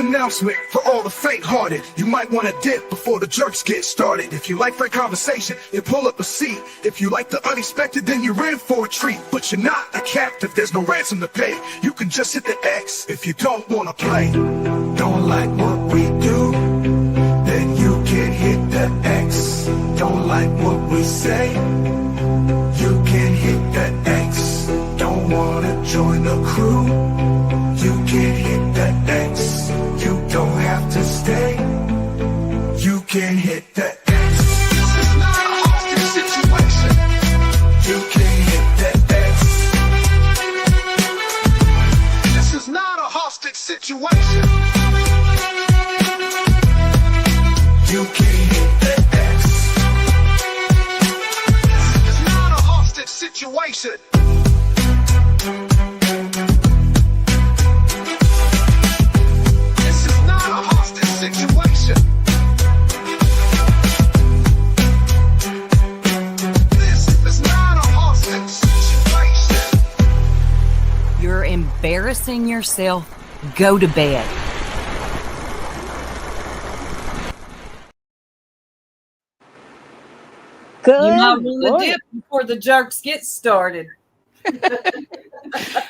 announcement for all the faint-hearted. You might want to dip before the jerks get started. If you like frank conversation, then pull up a seat. If you like the unexpected, then you're in for a treat. But you're not a captive, there's no ransom to pay. You can just hit the X if you don't want to play. Don't like what we do, then you can hit the X. Don't like what we say, you can hit the X. Don't want to join the crew, you can hit the X. You don't have to stay, you can hit the X. This is not a hostage situation, you can hit the X. This is not a hostage situation, you can hit the X. This is not a hostage situation. Situation. This is not a hostage situation. You're embarrassing yourself. Go to bed. Good. You might want to dip before the jerks get started.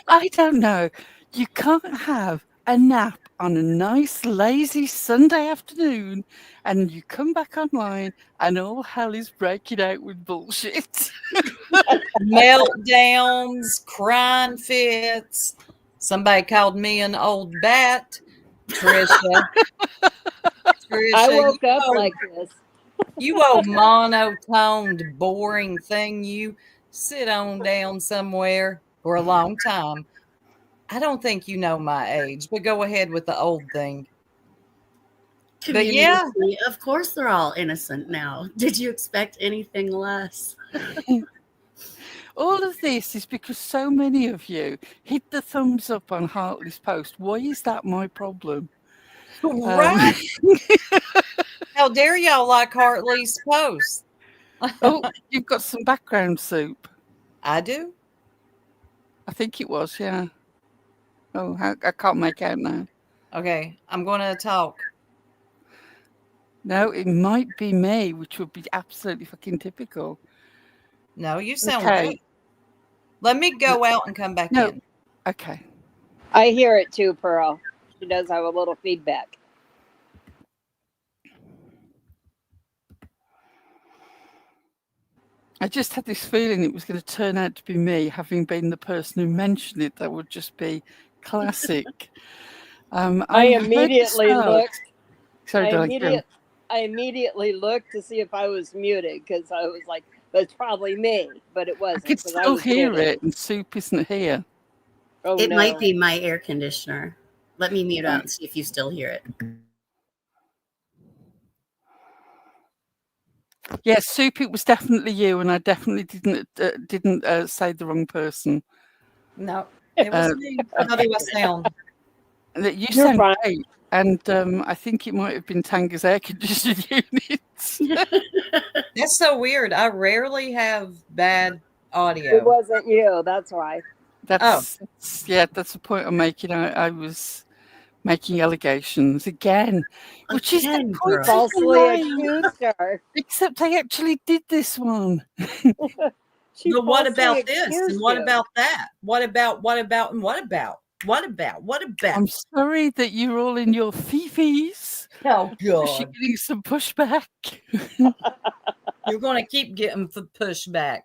I don't know. You can't have a nap on a nice, lazy Sunday afternoon, and you come back online, and all hell is breaking out with bullshit. Meltdowns, crying fits. Somebody called me an old bat. Trisha, I woke up like this. You old monotoned, boring thing. You sit on down somewhere for a long time. I don't think you know my age, but go ahead with the old thing. But yeah, of course they're all innocent now. Did you expect anything less? All of this is because so many of you hit the thumbs up on Hartley's post. Why is that my problem? Right. How dare y'all like Hartley's post? Oh, you've got some background soup. I do? I think it was, yeah. Oh, I can't make out now. Okay, I'm going to talk. No, it might be me, which would be absolutely fucking typical. No, you sound Okay. good. Let me go out and come back in. Okay. I hear it too, Pearl. She does have a little feedback. I just had this feeling it was going to turn out to be me, having been the person who mentioned it. That would just be classic. I immediately looked. Sorry, I immediately looked to see if I was muted because I was like, "That's probably me," but it wasn't. I could still hear it, and soup isn't here. Oh, it might be my air conditioner. Let me mute out and see if you still hear it. Yes, soup. It was definitely you, and I definitely didn't say the wrong person. No, it was me. How do I sound? You sound great, and I think it might have been Tanga's air conditioning unit. That's so weird. I rarely have bad audio. It wasn't you. That's why. That's the point I'm making. I was making allegations again, which is the point falsely accused her. Except I actually did this one. But what about this? And what about that? What about? And what about? I'm sorry that you're all in your fifis. Oh, God. You're getting some pushback. You're going to keep getting pushback.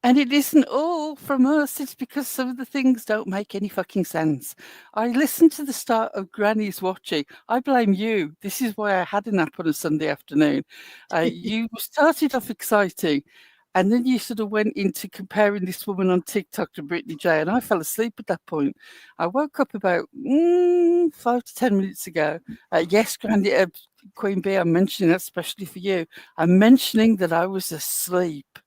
And it isn't all from us. It's because some of the things don't make any fucking sense. I listened to the start of Granny's watching. I blame you. This is why I had a nap on a Sunday afternoon. You started off exciting. And then you sort of went into comparing this woman on TikTok to Brittany J. And I fell asleep at that point. I woke up about 5 to 10 minutes ago. Yes, Granny, Queen Bee, I'm mentioning that especially for you. I'm mentioning that I was asleep.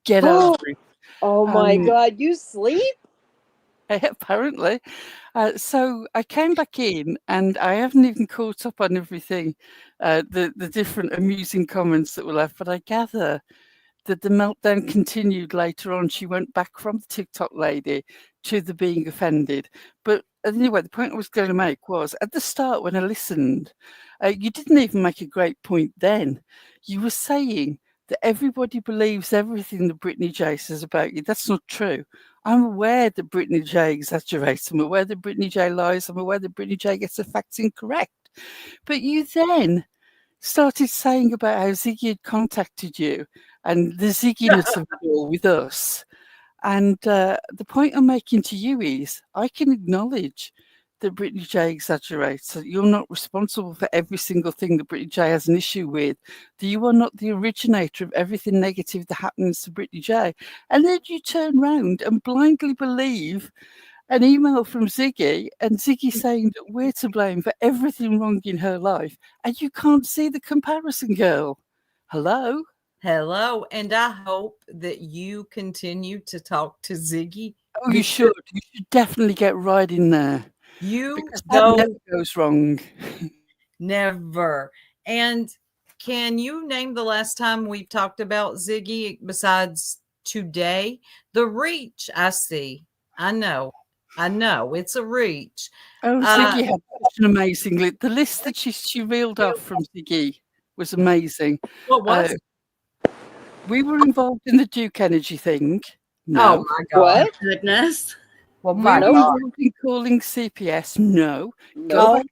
Get over it. Oh my God, you sleep? Apparently. So I came back in and I haven't even caught up on everything, the different amusing comments that were left, but I gather that the meltdown continued later on. She went back from the TikTok lady to the being offended. But anyway, the point I was going to make was at the start when I listened, you didn't even make a great point then. You were saying that everybody believes everything that Brittany J says about you. That's not true. I'm aware that Brittany J exaggerates. I'm aware that Brittany J lies. I'm aware that Brittany J gets the facts incorrect. But you then started saying about how Ziggy had contacted you and the Zigginess of it all with us. And the point I'm making to you is I can acknowledge that Brittany J exaggerates, that you're not responsible for every single thing that Brittany J has an issue with, that you are not the originator of everything negative that happens to Brittany J. And then you turn round and blindly believe an email from Ziggy and Ziggy saying that we're to blame for everything wrong in her life. And you can't see the comparison, girl. Hello? Hello, and I hope that you continue to talk to Ziggy. Oh, you should. You should definitely get right in there. You Because that go never goes wrong. never. And can you name the last time we've talked about Ziggy besides today? The reach, I see. I know. It's a reach. Oh, Ziggy had such an amazing list. The list that she reeled off from Ziggy was amazing. What was it? We were involved in the Duke Energy thing. No. Oh my God. What? Goodness. Well, We my were God. involved in calling CPS. No. No.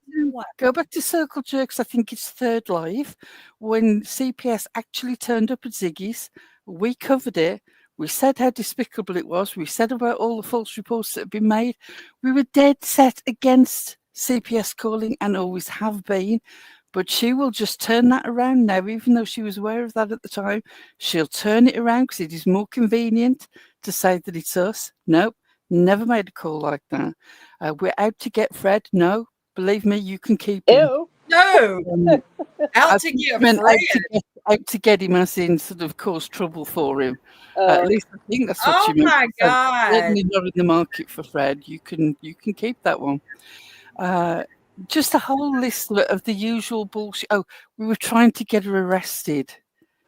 Go back to Circle Jerks, I think it's third live, when CPS actually turned up at Ziggy's. We covered it. We said how despicable it was. We said about all the false reports that had been made. We were dead set against CPS calling and always have been. But she will just turn that around now, even though she was aware of that at the time. She'll turn it around because it is more convenient to say that it's us. Nope, never made a call like that. We're out to get Fred. No, believe me, you can keep him. Ew. No. Out to get Fred. Out to get him as in sort of cause trouble for him. At least I think that's what Oh she meant. my God. Certainly not in the market for Fred. You can keep that one. Just a whole list of the usual bullshit. Oh, we were trying to get her arrested.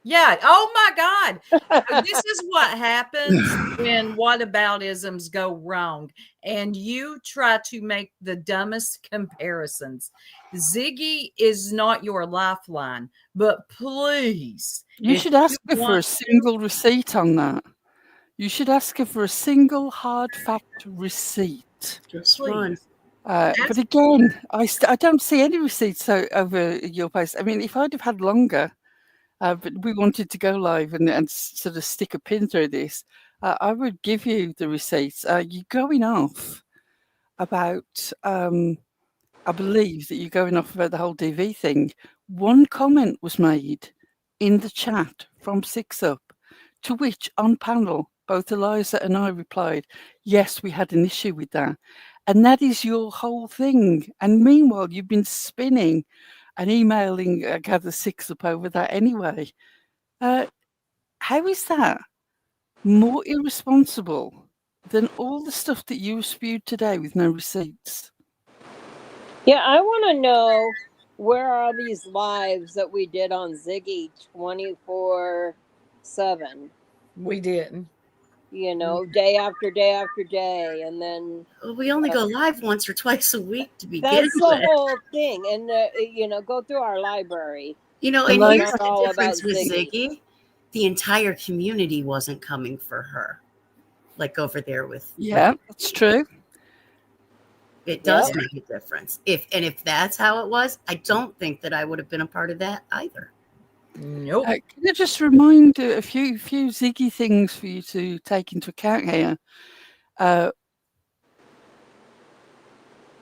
Yeah. Oh my God. This is what happens when whataboutisms go wrong and you try to make the dumbest comparisons. Ziggy is not your lifeline, but please. You if should ask her for a want- single receipt on that. You should ask her for a single hard fact receipt. Just Please. one. But again, I don't see any receipts over your post. I mean, if I'd have had longer, but we wanted to go live and sort of stick a pin through this, I would give you the receipts. You're going off about, I believe that you're going off about the whole DV thing. One comment was made in the chat from Six Up, to which on panel, both Eliza and I replied, yes, we had an issue with that. And that is your whole thing. And meanwhile, you've been spinning and emailing Gather Six Up over that anyway. How is that more irresponsible than all the stuff that you spewed today with no receipts? Yeah, I want to know where are these lives that we did on Ziggy 24/7? We didn't. You know, day after day after day, and then Well, we only go live once or twice a week to begin that's the with. whole thing. And you know, go through our library. You know, The and live- here's the all difference about with Ziggy. Ziggy. The entire community wasn't coming for her, like over there with. Yeah, that's true. It does Yep. make a difference. If that's how it was, I don't think that I would have been a part of that either. Nope. Can I just remind a few Ziggy things for you to take into account here?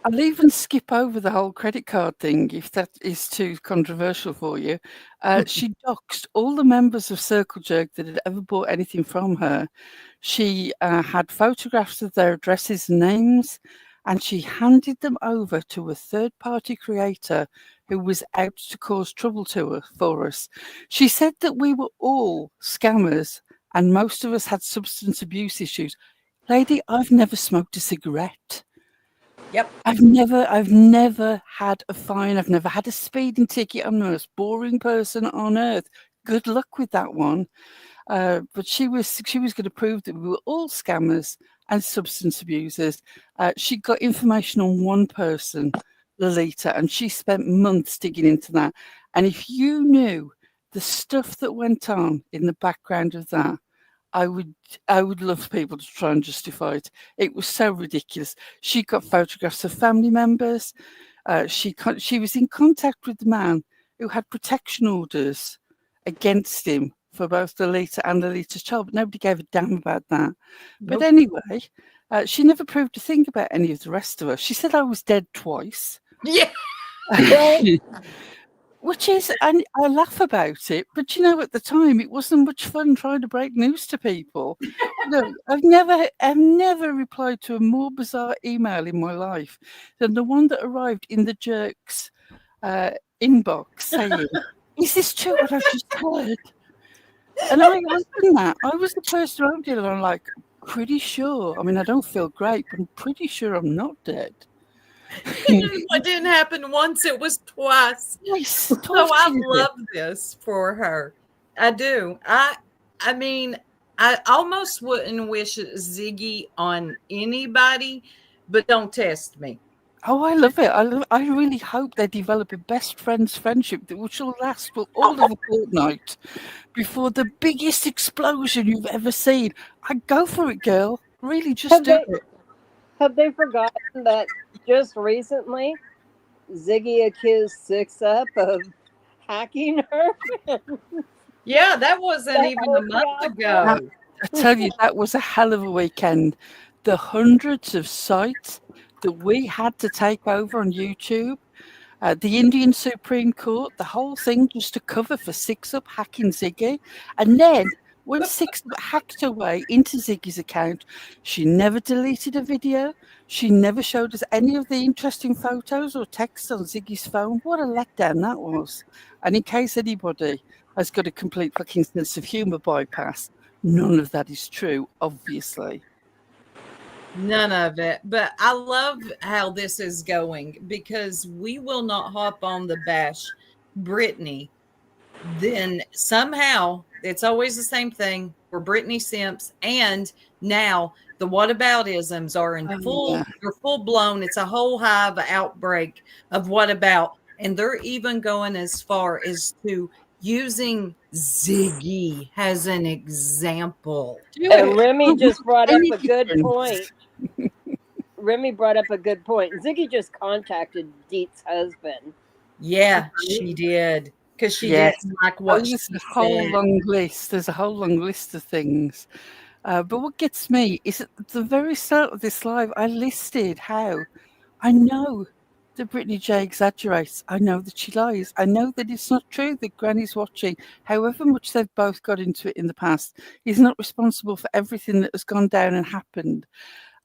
I'll even skip over the whole credit card thing if that is too controversial for you. She doxed all the members of Circle Jerk that had ever bought anything from her. She had photographs of their addresses and names, and she handed them over to a third-party creator who was out to cause trouble for us. She said that we were all scammers and most of us had substance abuse issues. Lady, I've never smoked a cigarette. Yep. I've never had a fine. I've never had a speeding ticket. I'm the most boring person on earth. Good luck with that one. But she was going to prove that we were all scammers and substance abusers. She got information on one person, Lolita, and she spent months digging into that. And if you knew the stuff that went on in the background of that, I would love people to try and justify it. It was so ridiculous. She got photographs of family members. She was in contact with the man who had protection orders against him for both Lolita and Lolita's child, but nobody gave a damn about that. But anyway, she never proved a thing about any of the rest of us. She said I was dead twice. Yeah. Which is, and I laugh about it, but you know, at the time, it wasn't much fun trying to break news to people. No, I've never replied to a more bizarre email in my life than the one that arrived in the Jerks inbox saying, "Is this true what I've just heard?" And I opened that. I was the person who opened it, and I'm like, pretty sure. I mean, I don't feel great, but I'm pretty sure I'm not dead. It didn't happen once, it was twice. Yes, So I love this for her. I do. I mean, I almost wouldn't wish Ziggy on anybody, but don't test me. Oh, I love it. I really hope they develop a best friends friendship that which will last for all of a fortnight before the biggest explosion you've ever seen. I'd go for it, girl. Really, just do it. Have they forgotten that just recently Ziggy accused Six Up of hacking her? Yeah, that wasn't even a month ago. I tell you, that was a hell of a weekend. The hundreds of sites that we had to take over on YouTube, the Indian Supreme Court, the whole thing just to cover for Six Up hacking Ziggy. And then when Six Up hacked her way into Ziggy's account, she never deleted a video. She never showed us any of the interesting photos or texts on Ziggy's phone. What a letdown that was. And in case anybody has got a complete fucking sense of humour bypass, none of that is true, obviously. None of it. But I love how this is going because we will not hop on the bash Britney. Then somehow it's always the same thing. We're Britney Simps, and now the whataboutisms are in they're full blown. It's a whole hive outbreak of whatabout, and they're even going as far as to using Ziggy as an example. And Remy just brought up a good point. Remy brought up a good point. Ziggy just contacted Deet's husband. Yeah, she did. Because she didn't like what she said. There's a whole long list of things. But what gets me is at the very start of this live, I listed how I know that Brittany J exaggerates. I know that she lies. I know that it's not true that Granny's watching. However much they've both got into it in the past, he's not responsible for everything that has gone down and happened.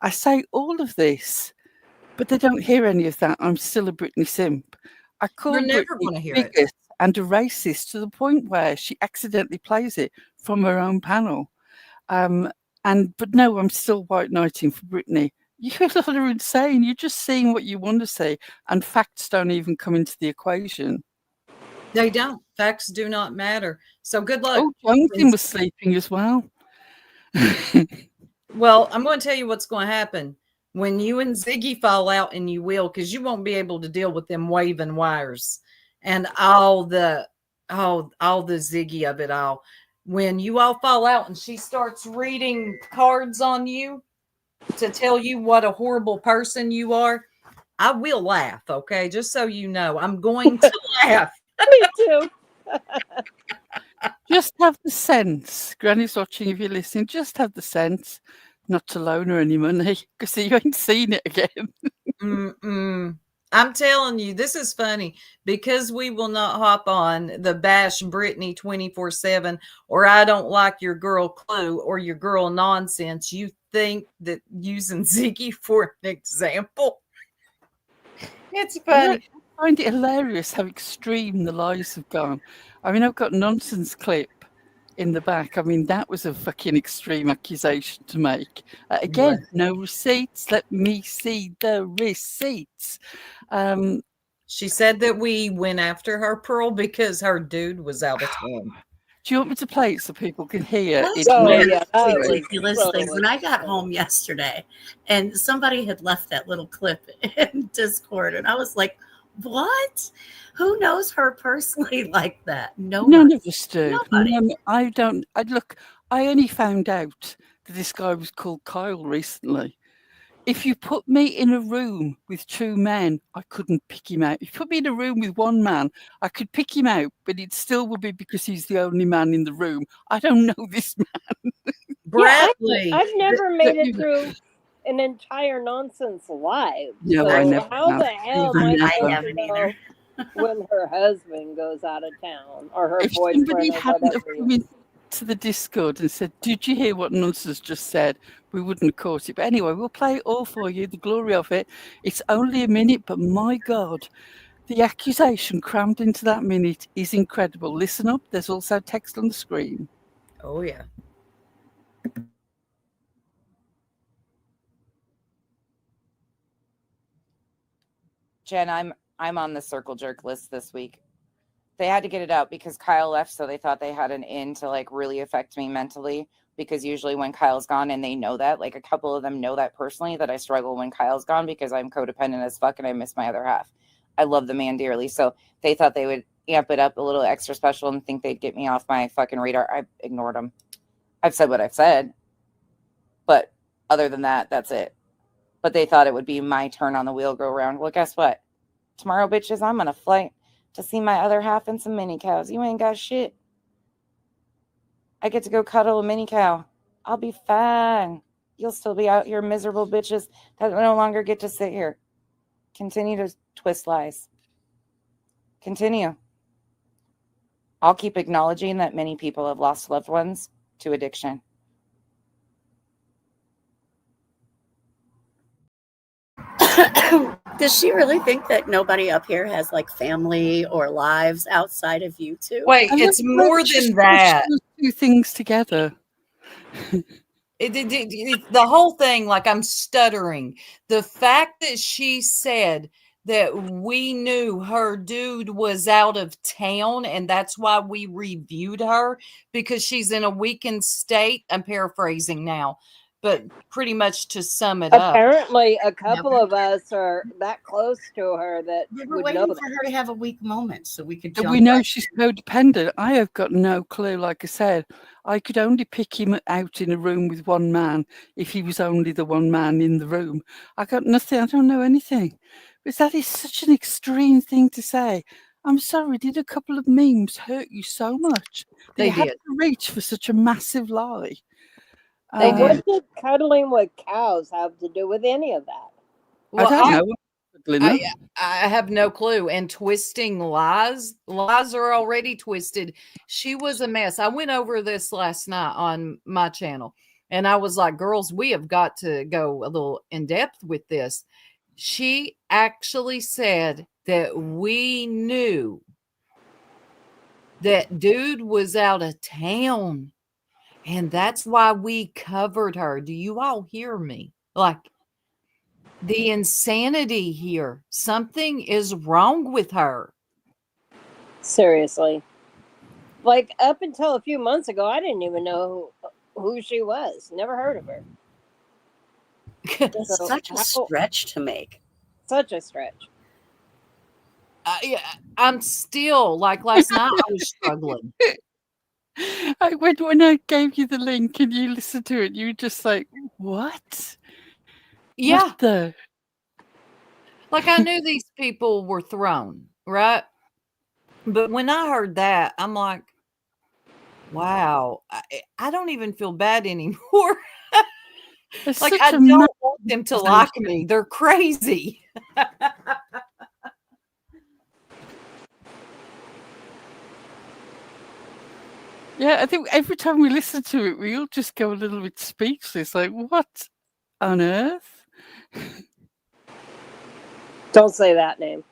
I say all of this, but they don't hear any of that. I'm still a Britney simp. I call You're never going to hear it. And a racist to the point where she accidentally plays it from her own panel. But no, I'm still white knighting for Britney. You lot are insane. You're just seeing what you want to see, and facts don't even come into the equation. They don't. Facts do not matter. So good luck. Oh, Jonathan was sleeping as well. Well, I'm going to tell you what's going to happen when you and Ziggy fall out, and you will, because you won't be able to deal with them waving wires and all the Ziggy of it all. When you all fall out and she starts reading cards on you to tell you what a horrible person you are, I will laugh, okay? Just so you know, I'm going to laugh. Me too. Just have the sense, Granny's watching if you're listening, just have the sense not to loan her any money because you ain't seen it again. I'm telling you, this is funny because we will not hop on the bash Britney 24/7 or I don't like your girl clue or your girl nonsense. You think that using Ziggy for an example? It's funny. I find it hilarious how extreme the lies have gone. I mean, I've got nonsense clip in the back. I mean, that was a fucking extreme accusation to make. Again, no receipts. Let me see the receipts. She said that we went after her, Pearl, because her dude was out of town. Do you want me to play it so people can hear That's it? Oh, more yeah, that was ridiculous thing. totally When I got absurd. home yesterday and somebody had left that little clip in Discord, and I was like, what? Who knows her personally like that? None Nobody. of us do. Nobody. I don't. I only found out that this guy was called Kyle recently. If you put me in a room with two men, I couldn't pick him out. If you put me in a room with one man, I could pick him out, but it still would be because he's the only man in the room. I don't know this man. Bradley. I've never made it you- through an entire nonsense live. No, so I never how have. the hell am Even I I supposed to haven't know either. when her husband goes out of town or her If somebody boyfriend or hadn't have whatever? come into the Discord and said, "Did you hear what Nonsense just said?" we wouldn't have caught it. But anyway, we'll play it all for you. The glory of it. It's only a minute, but my God, the accusation crammed into that minute is incredible. Listen up. There's also text on the screen. Oh yeah. Jen, I'm on the circle jerk list this week. They had to get it out because Kyle left, so they thought they had an in to like really affect me mentally. Because usually when Kyle's gone, and they know that, like a couple of them know that personally, that I struggle when Kyle's gone because I'm codependent as fuck and I miss my other half. I love the man dearly, so they thought they would amp it up a little extra special and think they'd get me off my fucking radar. I ignored them. I've said what I've said, but other than that, that's it. But they thought it would be my turn on the wheel go around. Well, guess what? Tomorrow, bitches, I'm on a flight to see my other half and some mini cows. You ain't got shit. I get to go cuddle a mini cow. I'll be fine. You'll still be out here miserable bitches that no longer get to sit here. Continue to twist lies. Continue. I'll keep acknowledging that many people have lost loved ones to addiction. Does she really think that nobody up here has like family or lives outside of you two? Wait, I it's love the way more that she's than that. pushed those two things together. The whole thing, like I'm stuttering. The fact that she said that we knew her dude was out of town and that's why we reviewed her because she's in a weakened state. I'm paraphrasing now, but pretty much to sum it up. Apparently, a couple of us are that close to her that We were would waiting know for that. her to have a weak moment so we could That jump we know right she's codependent. I have got no clue. Like I said, I could only pick him out in a room with one man if he was only the one man in the room. I got nothing. I don't know anything. But that is such an extreme thing to say. I'm sorry, did a couple of memes hurt you so much that They you had did. to reach for such a massive lie? They But did. what did cuddling with cows have to do with any of that? Well, I don't know. Linda. I have no clue. And twisting lies are already twisted. She was a mess. I went over this last night on my channel and I was like, girls, we have got to go a little in depth with this. She actually said that we knew that dude was out of town and that's why we covered her. Do you all hear me? Like, the insanity here. Something is wrong with her. Seriously. Like, up until a few months ago, I didn't even know who she was. Never heard of her. That's So such a stretch to make. Such a stretch. I'm still, like last night, I was struggling. When I gave you the link and you listened to it, you were just like, what? Yeah. What the? Like I knew these people were thrown, right? But when I heard that, I'm like, wow, I don't even feel bad anymore. It's Like, such I a don't mad want them to like me. They're crazy. Yeah, I think every time we listen to it, we all just go a little bit speechless. Like, what on earth? Don't say that name.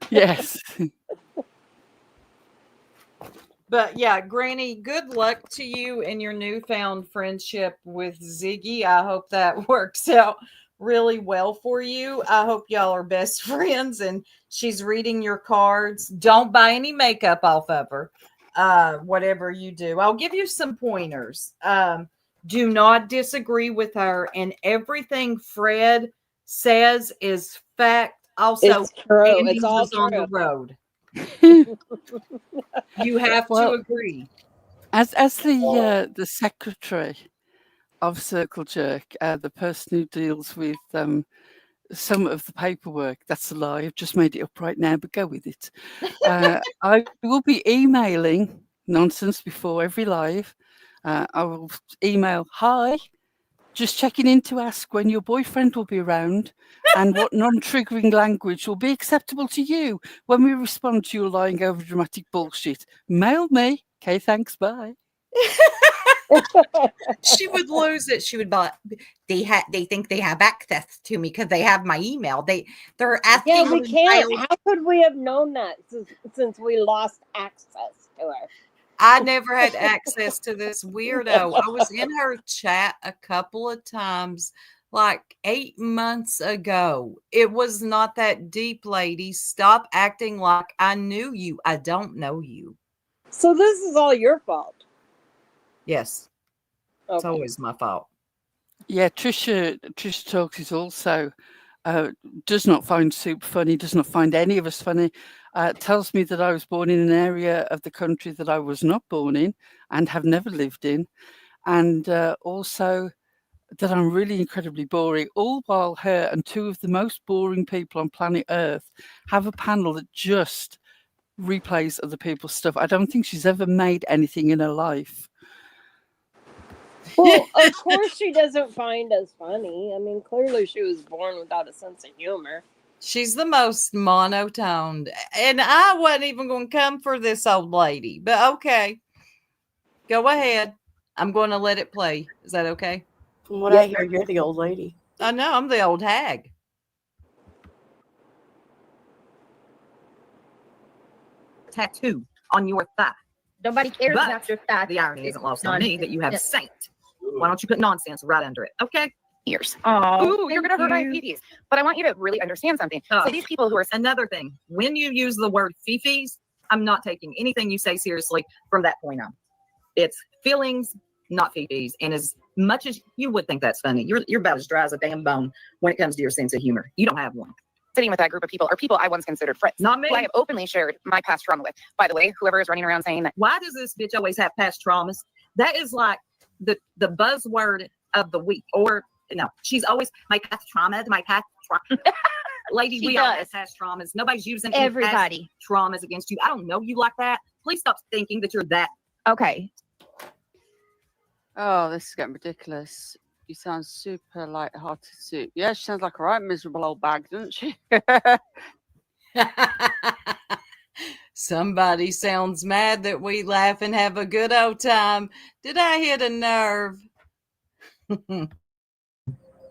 Yes. But yeah, Granny, good luck to you in your newfound friendship with Ziggy. I hope that works out really well for you. I hope y'all are best friends and she's reading your cards. Don't buy any makeup off of her. Whatever you do, I'll give you some pointers. Do not disagree with her, and everything Fred says is fact. Also, It's true. Andy It's all was on the true. road. You have Well, to agree. as the secretary of Circle Jerk, the person who deals with some of the paperwork. That's a lie. I've just made it up right now, but go with it. I will be emailing nonsense before every live. I will email, hi, just checking in to ask when your boyfriend will be around and what non-triggering language will be acceptable to you when we respond to your lying over dramatic bullshit. Mail me. Okay, thanks, bye. She would lose it. She would be like, they think they have access to me because they have my email. They're asking. Yeah, we me can't. mail. How could we have known that since we lost access to her? I never had access to this weirdo. I was in her chat a couple of times, like 8 months ago. It was not that deep, lady. Stop acting like I knew you. I don't know you. So this is all your fault. Yes, it's Okay. always my fault. Yeah, Trisha Talks is also does not find soup funny, does not find any of us funny. Tells me that I was born in an area of the country that I was not born in and have never lived in. And also that I'm really incredibly boring, all while her and two of the most boring people on planet Earth have a panel that just replays other people's stuff. I don't think she's ever made anything in her life. Well, of course she doesn't find us funny. I mean, clearly she was born without a sense of humor. She's the most monotoned. And I wasn't even going to come for this old lady. But okay. Go ahead. I'm going to let it play. Is that okay? From what I hear, you're the old lady. I know. I'm the old hag. Tattoo on your thigh. Nobody cares But about your thigh. the irony isn't lost on me that you have Nonsense. saint. Why don't you put nonsense right under it? Okay. Ears. Oh, Ooh, you're gonna hurt my peepees. But I want you to really understand something. Oh. So these people who are Another thing, when you use the word fifis, I'm not taking anything you say seriously from that point on. It's feelings, not fifis. And as much as you would think that's funny, you're about as dry as a damn bone when it comes to your sense of humor. You don't have one. sitting with that group of people are people I once considered friends. Not me. Who I have openly shared my past trauma with. By the way, whoever is running around saying that. Why does this bitch always have past traumas? That is like the buzzword of the week. Or no, she's always my past trauma, my past trauma. Lady, She we all does. have past traumas. Nobody's using any past Everybody. traumas against you. I don't know you like that. Please stop thinking that you're that. Okay. Oh, this is getting ridiculous. You sound super light-hearted soup. Yeah, she sounds like a right miserable old bag, doesn't she? Somebody sounds mad that we laugh and have a good old time. Did I hit a nerve?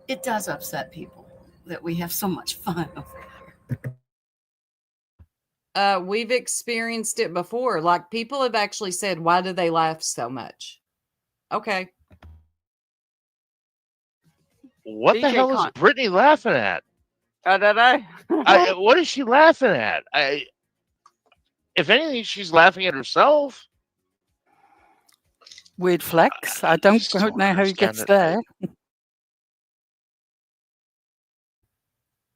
It does upset people that we have so much fun over here. We've experienced it before. Like, people have actually said, why do they laugh so much? Okay. What the DJ hell is can't- Brittany laughing at? I don't know. What is she laughing at? If anything, she's laughing at herself. Weird flex. I don't just don't know how he understand gets it. there.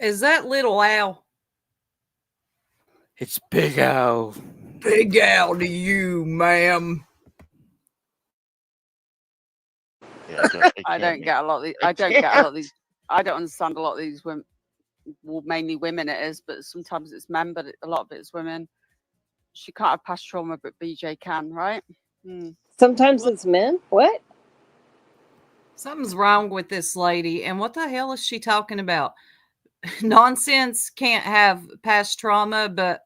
Is that little Al? It's Big Al. Big Al to you, ma'am. Yeah, I don't get a lot of these. I don't get a lot of these. I don't understand a lot of these women. Well, mainly women it is, but sometimes it's men, but a lot of it is women. She can't have past trauma, but BJ can, right? Sometimes it's men. What? Something's wrong with this lady. And what the hell is she talking about? Nonsense can't have past trauma, but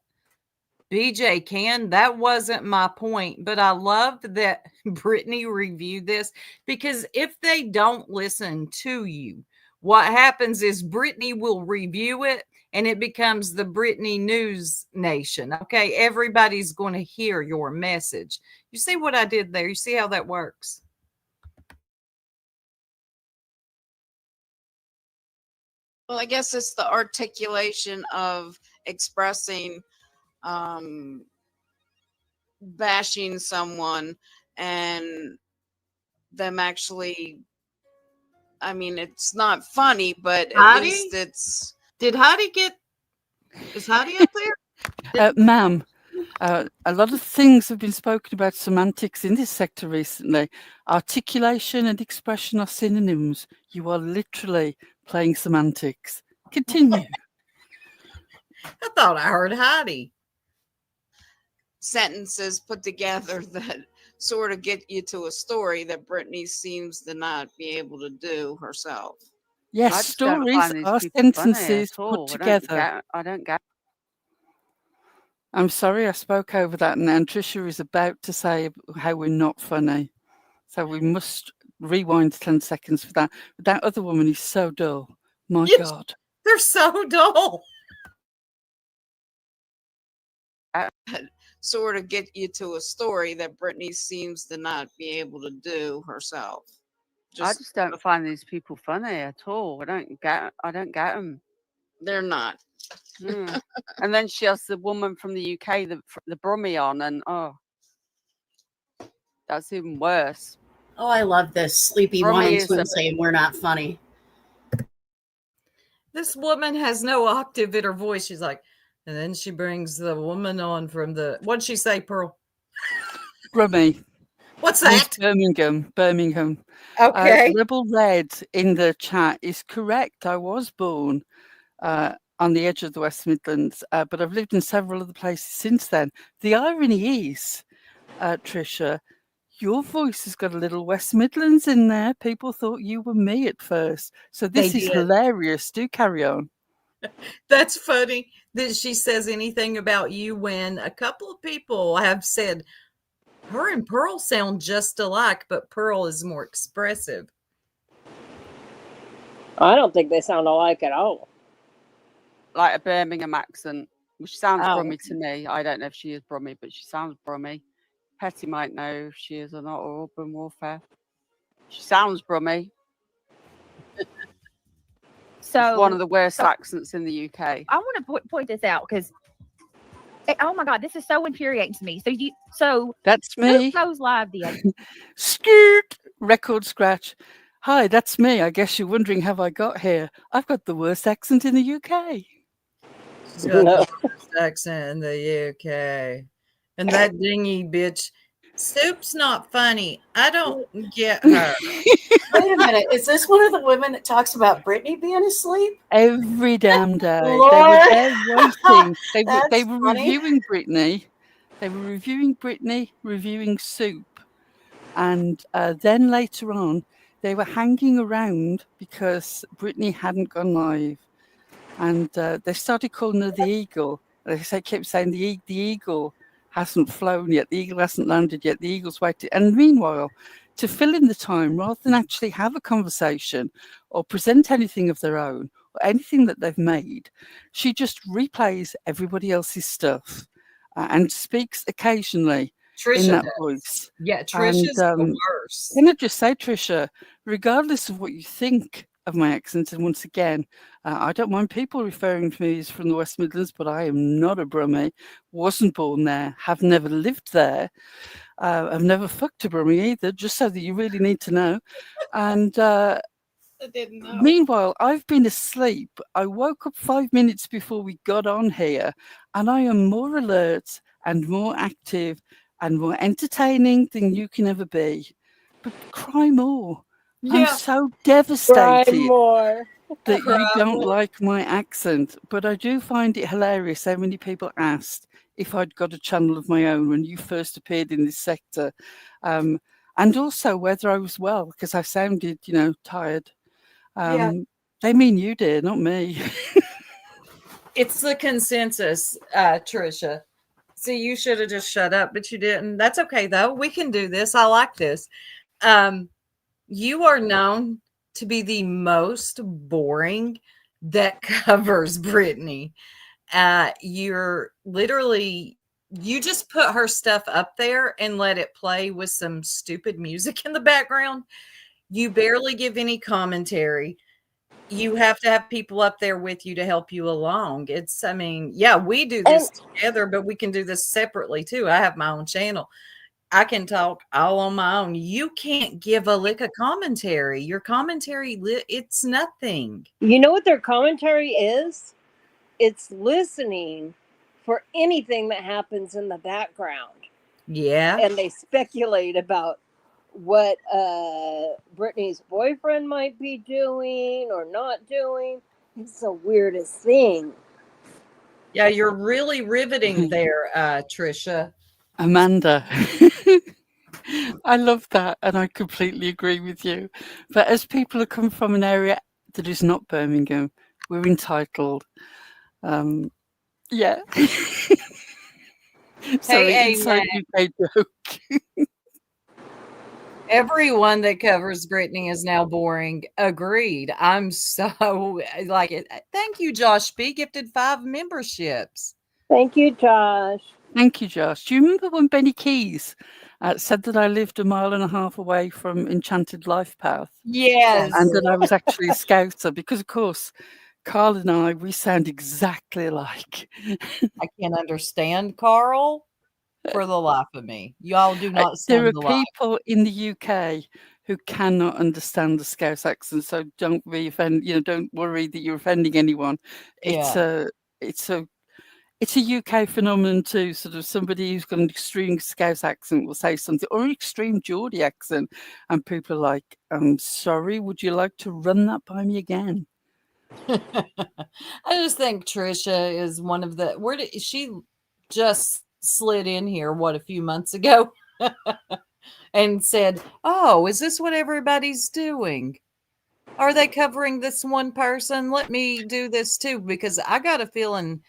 BJ can. That wasn't my point. But I loved that Brittany reviewed this, because if they don't listen to you, what happens is Brittany will review it and it becomes the Brittany News Nation. Okay. Everybody's going to hear your message. You see what I did there? You see how that works? Well, I guess it's the articulation of expressing bashing someone and them actually, I mean, it's not funny, but at Heidi? least it's. Did Heidi get? Is Heidi up there? Ma'am, a lot of things have been spoken about semantics in this sector recently. Articulation and expression are synonyms. You are literally playing semantics. Continue. I thought I heard Heidi. Sentences put together that sort of get you to a story that Brittany seems to not be able to do herself. Yes, I just don't stories find these are people funny sentences at all. put together. I don't get. I'm sorry I spoke over that, and Tricia is about to say how we're not funny. So we must rewind 10 seconds for that. But that other woman is so dull. My Yes. God. They're so dull. Sort of get you to a story that Brittany seems to not be able to do herself. I just don't find these people funny at all. I don't get them. They're not. And then she has the woman from the UK, the Brummie on, and that's even worse. Oh, I love this. Sleepy Brummie Wine Twin saying we're not funny. This woman has no octave in her voice. She's like, and then she brings the woman on from the, what'd she say, Pearl? Brummie. What's that? Birmingham. Okay. Rebel Red in the chat is correct. I was born on the edge of the West Midlands, but I've lived in several other places since then. The irony is, Tricia, your voice has got a little West Midlands in there. People thought you were me at first. So this is hilarious. Do carry on. That's funny that she says anything about you when a couple of people have said her and Pearl sound just alike, but Pearl is more expressive. I don't think they sound alike at all. Like a Birmingham accent, which sounds Brummy to me. I don't know if she is Brummy, but she sounds Brummy. Petty might know if she is or not, or Urban Warfare. She sounds Brummy. So it's one of the worst accents in the UK. I want to point this out because, oh my God, this is so infuriating to me. So that's me. Who goes live the other? Skirt record scratch. Hi, that's me. I guess you're wondering how I got here. I've got the worst accent in the UK. She's got the worst accent in the UK. And that dingy bitch, Soup's not funny. I don't get her. Wait a minute. Is this one of the women that talks about Brittany being asleep? Every damn day. Lord. They were there waiting. They were funny. reviewing Brittany. They were reviewing Brittany, reviewing Soup. And then later on, they were hanging around because Brittany hadn't gone live. And they started calling her the Eagle. They kept saying the Eagle hasn't flown yet. The Eagle hasn't landed yet. The Eagle's waiting. And meanwhile, to fill in the time, rather than actually have a conversation or present anything of their own or anything that they've made, she just replays everybody else's stuff and speaks occasionally in that voice. Yeah, Trisha's the worst. Can I just say, Trisha, regardless of what you think of my accent, and once again, I don't mind people referring to me as from the West Midlands, but I am not a Brummie, wasn't born there, have never lived there. I've never fucked a Brummie either, just so that you really need to know. And I didn't know. Meanwhile, I've been asleep. I woke up 5 minutes before we got on here, and I am more alert and more active and more entertaining than you can ever be. But cry more. Yeah. I'm so devastated Cry more. that you don't like my accent, but I do find it hilarious how many people asked if I'd got a channel of my own when you first appeared in this sector, and also whether I was well, because I sounded, tired. They mean you, dear, not me. It's the consensus, Trisha. See, you should have just shut up, but you didn't. That's okay, though. We can do this. I like this. You are known to be the most boring that covers Brittany. You're literally, you just put her stuff up there and let it play with some stupid music in the background. You barely give any commentary. you have to have people up there with you to help you along. It's, I mean, yeah, we do this together, but we can do this separately too. I have my own channel. I can talk all on my own. You can't give a lick of commentary. Your commentary, it's nothing. You know what their commentary is? It's listening for anything that happens in the background. Yeah. And they speculate about what Brittany's boyfriend might be doing or not doing. It's the weirdest thing. Yeah, you're really riveting there, Trisha. Amanda. I love that, and I completely agree with you. But as people who come from an area that is not Birmingham, we're entitled. Yeah. Sorry, Hey, inside UK joke. Everyone that covers Brittany is now boring. Agreed. I'm so like it. Thank you, Josh B. Gifted 5 memberships. Thank you, Josh. Thank you, Josh. Do you remember when Benny Keys said that I lived a mile and a half away from Enchanted Life Path? Yes. And that I was actually a scouser because, of course, Carl and I, we sound exactly alike. I can't understand Carl for the life of me. Y'all do not There sound are alike. people in the UK who cannot understand the Scouse accent, so don't be offended. You know, don't worry that you're offending anyone. It's Yeah. it's a UK phenomenon too. Sort of somebody who's got an extreme Scouse accent will say something, or an extreme Geordie accent, and people are like, "I'm sorry, would you like to run that by me again?" I just think Trisha is one of the. Where did she just slid in here? What, a few months ago, and said, "Oh, is this what everybody's doing? Are they covering this one person? Let me do this too." Because I got a feeling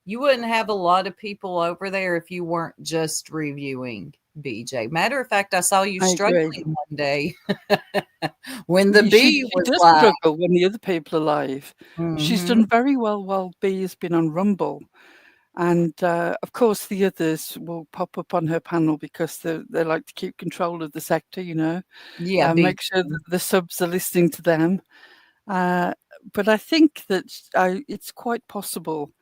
you wouldn't have a lot of people over there if you weren't just reviewing BJ. Matter of fact, I saw you I agree. struggling one day when the She B was does live. struggle when the other people are live. She's done very well while B has been on Rumble. And of course, the others will pop up on her panel because they like to keep control of the sector, you know. Yeah, Make sure that the subs are listening to them. But I think that it's quite possible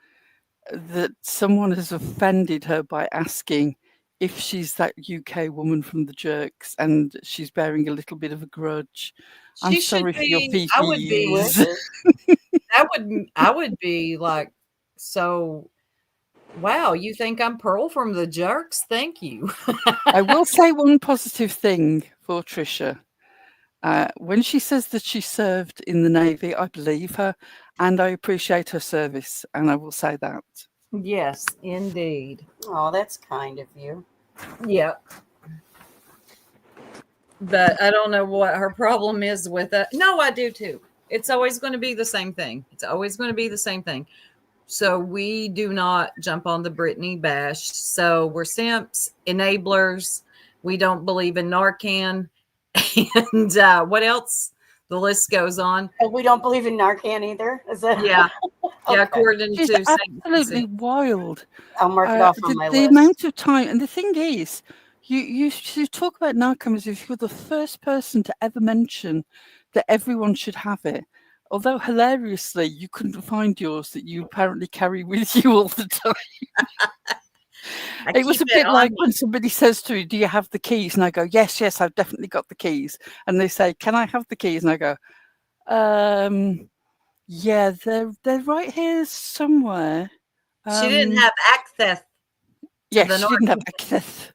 that someone has offended her by asking if she's that UK woman from the Jerks, and she's bearing a little bit of a grudge. I'm She should sorry for your be. I would be. fifis. I would be like, so. Wow, you think I'm Pearl from the Jerks? Thank you. I will say one positive thing for Trisha. When she says that she served in the Navy, I believe her, and I appreciate her service, and I will say that. Yes, indeed. Oh, that's kind of you. Yep. But I don't know what her problem is with it. No, I do too. It's always going to be the same thing. It's always going to be the same thing. So we do not jump on the Brittany bash. So we're simps, enablers. We don't believe in Narcan. And what else? The list goes on. And we don't believe in Narcan either. Is that? Yeah. Okay. Yeah, according She's to absolutely wild. I'll mark it off on my the list. amount of time, and the thing is, you talk about Narcan as if you're the first person to ever mention that everyone should have it. Although hilariously, you couldn't find yours that you apparently carry with you all the time. It was a bit like when somebody says to me, "Do you have the keys?" And I go, "Yes, yes, I've definitely got the keys." And they say, "Can I have the keys?" And I go, yeah, they're right here somewhere." She didn't have access. Yes, she didn't have access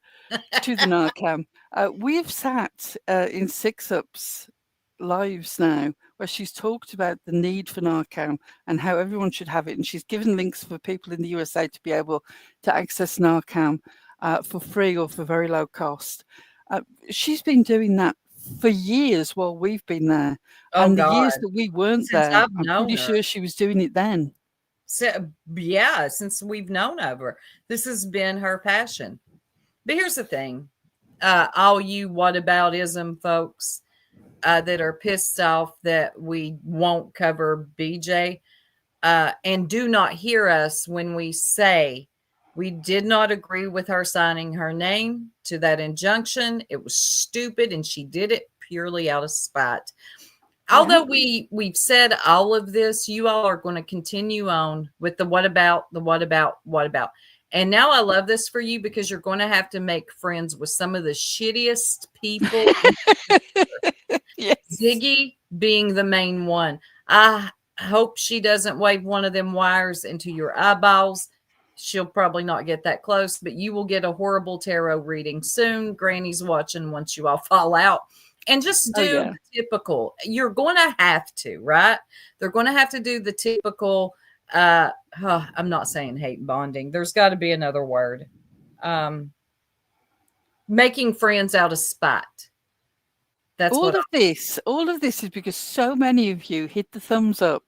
to the Narcan. We've sat in 6-Ups lives now where she's talked about the need for Narcan and how everyone should have it. And she's given links for people in the USA to be able to access Narcan for free or for very low cost. She's been doing that for years while we've been there. And the years that we weren't there, I'm pretty sure she was doing it then. So, yeah, since we've known of her, this has been her passion. But here's the thing, all you whataboutism folks that are pissed off that we won't cover BJ and do not hear us when we say we did not agree with her signing her name to that injunction. It was stupid, and she did it purely out of spite. although we've said all of this, you all are going to continue on with the what about, what about. And now I love this for you because you're going to have to make friends with some of the shittiest people. Yes. Ziggy being the main one. I hope she doesn't wave one of them wires into your eyeballs. She'll probably not get that close, but you will get a horrible tarot reading soon. Granny's watching once you all fall out. And just Oh, do yeah. the typical. You're going to have to, right? They're going to have to do the typical. I'm not saying hate bonding. There's got to be another word. Making friends out of spite. That's all of this is because so many of you hit the thumbs up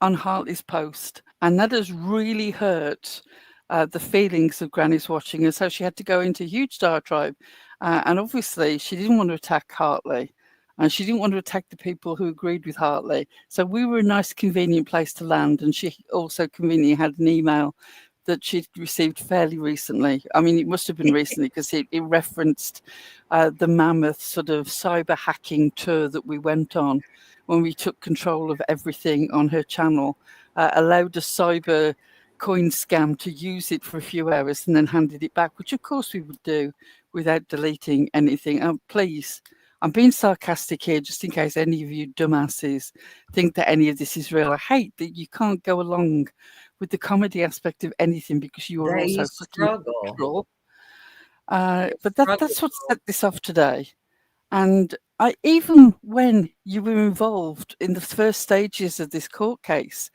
on Hartley's post, and that has really hurt the feelings of Granny's watching, and so she had to go into a huge diatribe. And obviously, she didn't want to attack Hartley, and she didn't want to attack the people who agreed with Hartley. So we were a nice, convenient place to land, and she also conveniently had an email that she'd received fairly recently. I mean, it must have been recently because it referenced the mammoth sort of cyber hacking tour that we went on when we took control of everything on her channel, allowed a cyber coin scam to use it for a few hours and then handed it back, which of course we would do without deleting anything. Please, I'm being sarcastic here just in case any of you dumbasses think that any of this is real. I hate that you can't go along with the comedy aspect of anything because you are also struggle. But that's what set this off today. And even when you were involved in the first stages of this court case,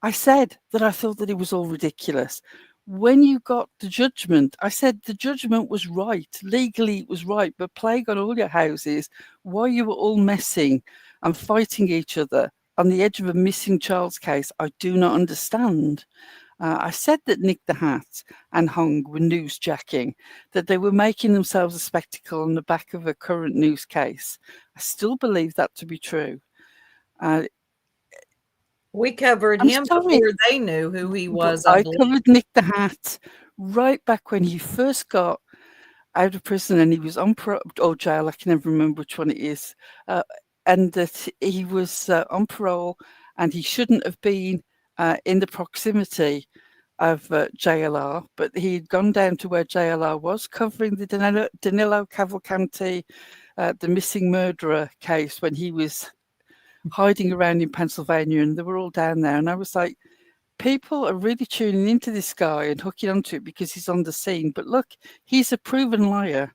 I said that I thought that it was all ridiculous. When you got the judgment, I said the judgment was right. Legally, it was right. But plague on all your houses, while you were all messing and fighting each other on the edge of a missing child's case, I do not understand. I said that Nick the Hat and Hung were newsjacking, that they were making themselves a spectacle on the back of a current news case. I still believe that to be true. We covered him before they knew who he was. I covered Nick the Hat right back when he first got out of prison and he was on parole or jail. I can never remember which one it is. And that he was on parole and he shouldn't have been in the proximity of JLR, but he'd gone down to where JLR was, covering the Danilo Cavalcanti, the missing murderer case when he was hiding around in Pennsylvania, and they were all down there. And I was like, people are really tuning into this guy and hooking onto it because he's on the scene. But look, he's a proven liar.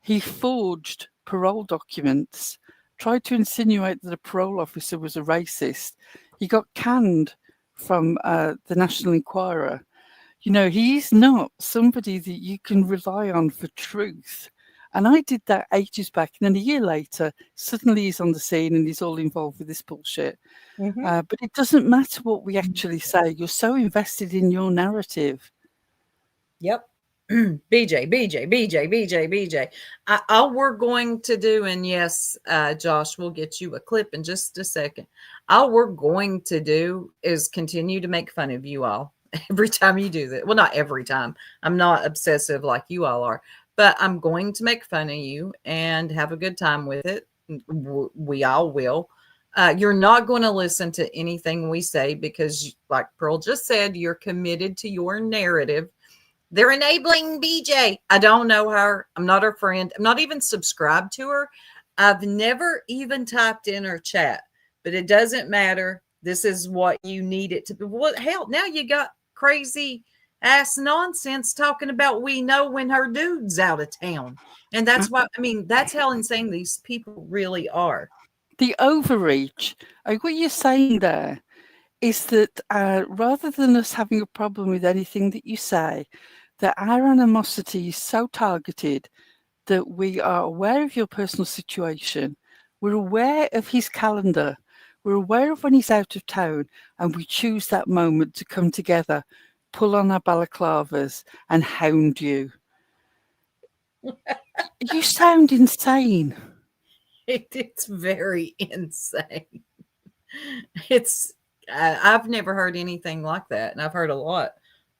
He forged parole documents, tried to insinuate that a parole officer was a racist. He got canned from the National Enquirer. You know, he's not somebody that you can rely on for truth. And I did that ages back. And then a year later, suddenly he's on the scene and he's all involved with this bullshit. But it doesn't matter what we actually say. You're so invested in your narrative. Yep. BJ. All we're going to do, and yes, Josh, we'll get you a clip in just a second. All we're going to do is continue to make fun of you all every time you do that. Well, not every time. I'm not obsessive like you all are, but I'm going to make fun of you and have a good time with it. We all will. You're not going to listen to anything we say because, like Pearl just said, you're committed to your narrative. They're enabling BJ. I don't know her. I'm not her friend. I'm not even subscribed to her. I've never even typed in her chat, but it doesn't matter. This is what you need it to be. What hell? Now you got crazy ass nonsense talking about we know when her dude's out of town. And that's why, I mean, that's how insane these people really are. The overreach. What you're saying there is that rather than us having a problem with anything that you say, that our animosity is so targeted that we are aware of your personal situation, we're aware of his calendar, we're aware of when he's out of town, and we choose that moment to come together, pull on our balaclavas, and hound you. You sound insane. It's very insane. It's I've never heard anything like that, and I've heard a lot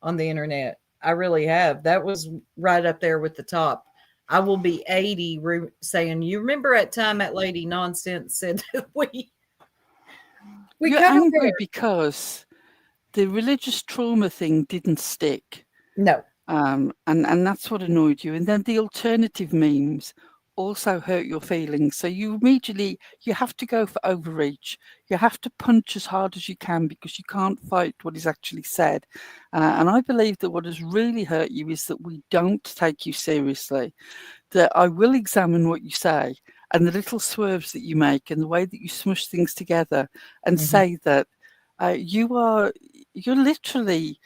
on the internet. I really have. That was right up there with the top. I will be 80 saying, you remember that time that lady nonsense said that we You're covered angry her. because the religious trauma thing didn't stick. No. And that's what annoyed you. And then the alternative memes also hurt your feelings. So you immediately, you have to go for overreach. You have to punch as hard as you can because you can't fight what is actually said. And I believe that what has really hurt you is that we don't take you seriously, that I will examine what you say and the little swerves that you make and the way that you smush things together and say that you're literally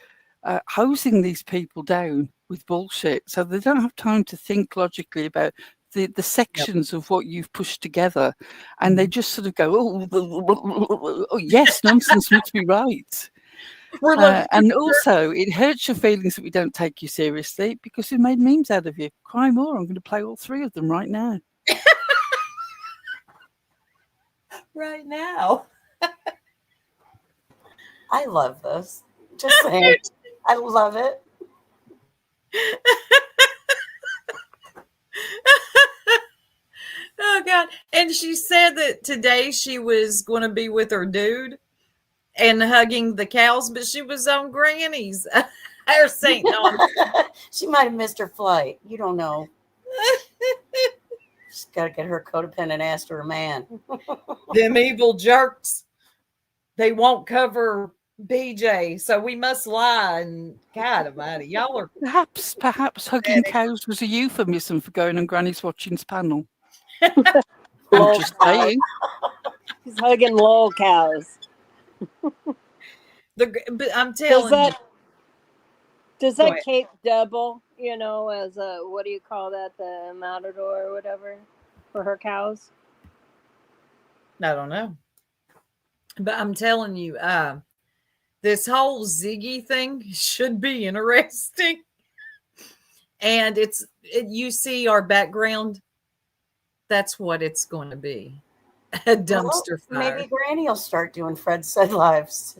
hosing these people down with bullshit, so they don't have time to think logically about the sections of what you've pushed together, and they just sort of go, oh yes, nonsense must be right. And also, it hurts your feelings that we don't take you seriously because we made memes out of you. Cry more. I'm going to play all 3 of them right now. Right now. I love this. Just saying. I love it. Oh God. And she said that today she was going to be with her dude and hugging the cows, but she was on Granny's. Or St. She might have missed her flight. You don't know. She's got to get her codependent ass to her man. Them evil jerks. They won't cover BJ, so we must lie. And God almighty, y'all are perhaps hugging cows was a euphemism for going on Granny's Watching's panel. Lol I'm just cows. saying. He's hugging lol cows. But I'm telling you. Does that cape double, as a, what do you call that, the matador or whatever, for her cows? I don't know. But I'm telling you, this whole Ziggy thing should be interesting. And you see our background, that's what it's going to be. A dumpster fire. Maybe Granny will start doing Fred Said Lives.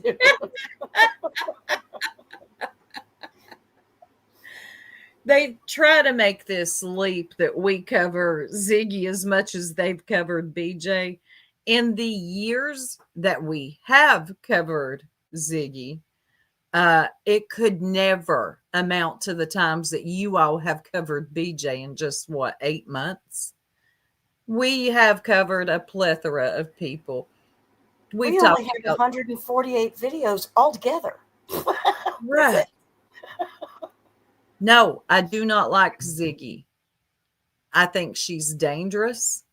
They try to make this leap that we cover Ziggy as much as they've covered BJ. In the years that we have covered Ziggy, it could never amount to the times that you all have covered BJ in just 8 months. We have covered a plethora of people. We only have 148 videos altogether. Right. No, I do not like Ziggy. I think she's dangerous.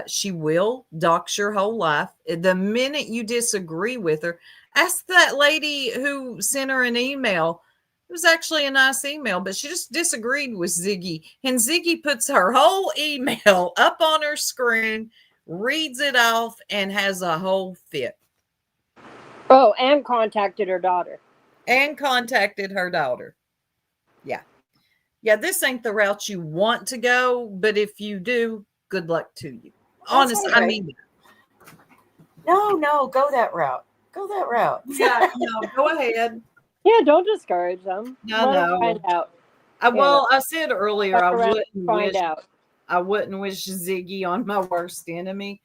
She will dox your whole life. The minute you disagree with her, ask that lady who sent her an email. It was actually a nice email, but she just disagreed with Ziggy. And Ziggy puts her whole email up on her screen, reads it off, and has a whole fit. Oh, and contacted her daughter. Yeah. Yeah, this ain't the route you want to go, but if you do, good luck to you. Honestly, right. I mean. No, go that route. Yeah, no, go ahead. Yeah, don't discourage them. No. Find out. Well, I said earlier I wouldn't wish Ziggy on my worst enemy,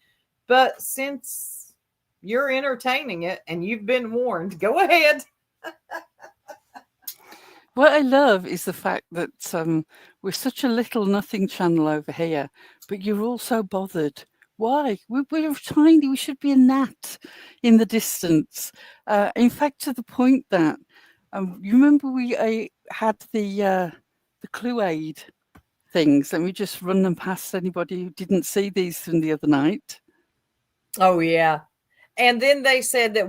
but since you're entertaining it and you've been warned, go ahead. What I love is the fact that we're such a little nothing channel over here, but you're all so bothered. Why? We're tiny. We should be a gnat in the distance. In fact, to the point that you remember we had the Clue Aid things, and we just run them past anybody who didn't see these from the other night. Oh yeah. And then they said that,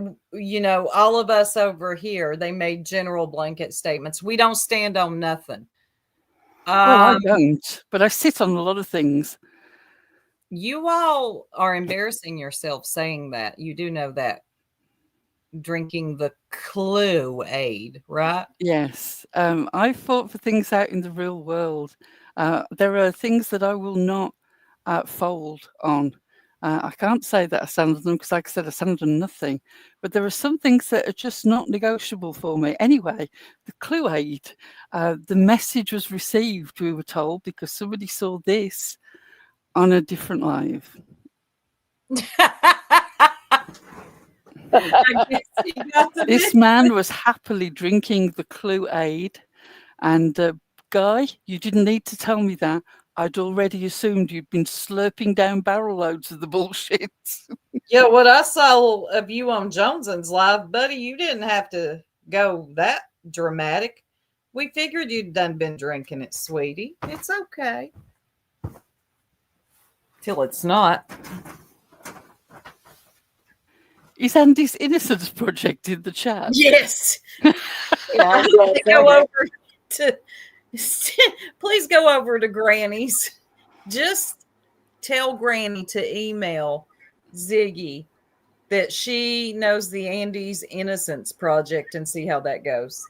all of us over here, they made general blanket statements. We don't stand on nothing. Well, I don't, but I sit on a lot of things. You all are embarrassing yourself saying that. You do know that. Drinking the Clue Aid, right? Yes. I fought for things out in the real world. There are things that I will not fold on. I can't say that I stand on them because, like I said, I stand on nothing. But there are some things that are just not negotiable for me. Anyway, the clue aid, the message was received, we were told, because somebody saw this on a different live. This man was happily drinking the clue aid. And Guy, you didn't need to tell me that. I'd already assumed you'd been slurping down barrel loads of the bullshit. Yeah, what I saw of you on Joneson's live, buddy, you didn't have to go that dramatic. We figured you'd done been drinking it, sweetie. It's okay. Till it's not. Is Andy's Innocence Project in the chat? Yes. Yeah, Go over to please go over to Granny's. Just tell Granny to email Ziggy that she knows the Andy's Innocence Project and see how that goes.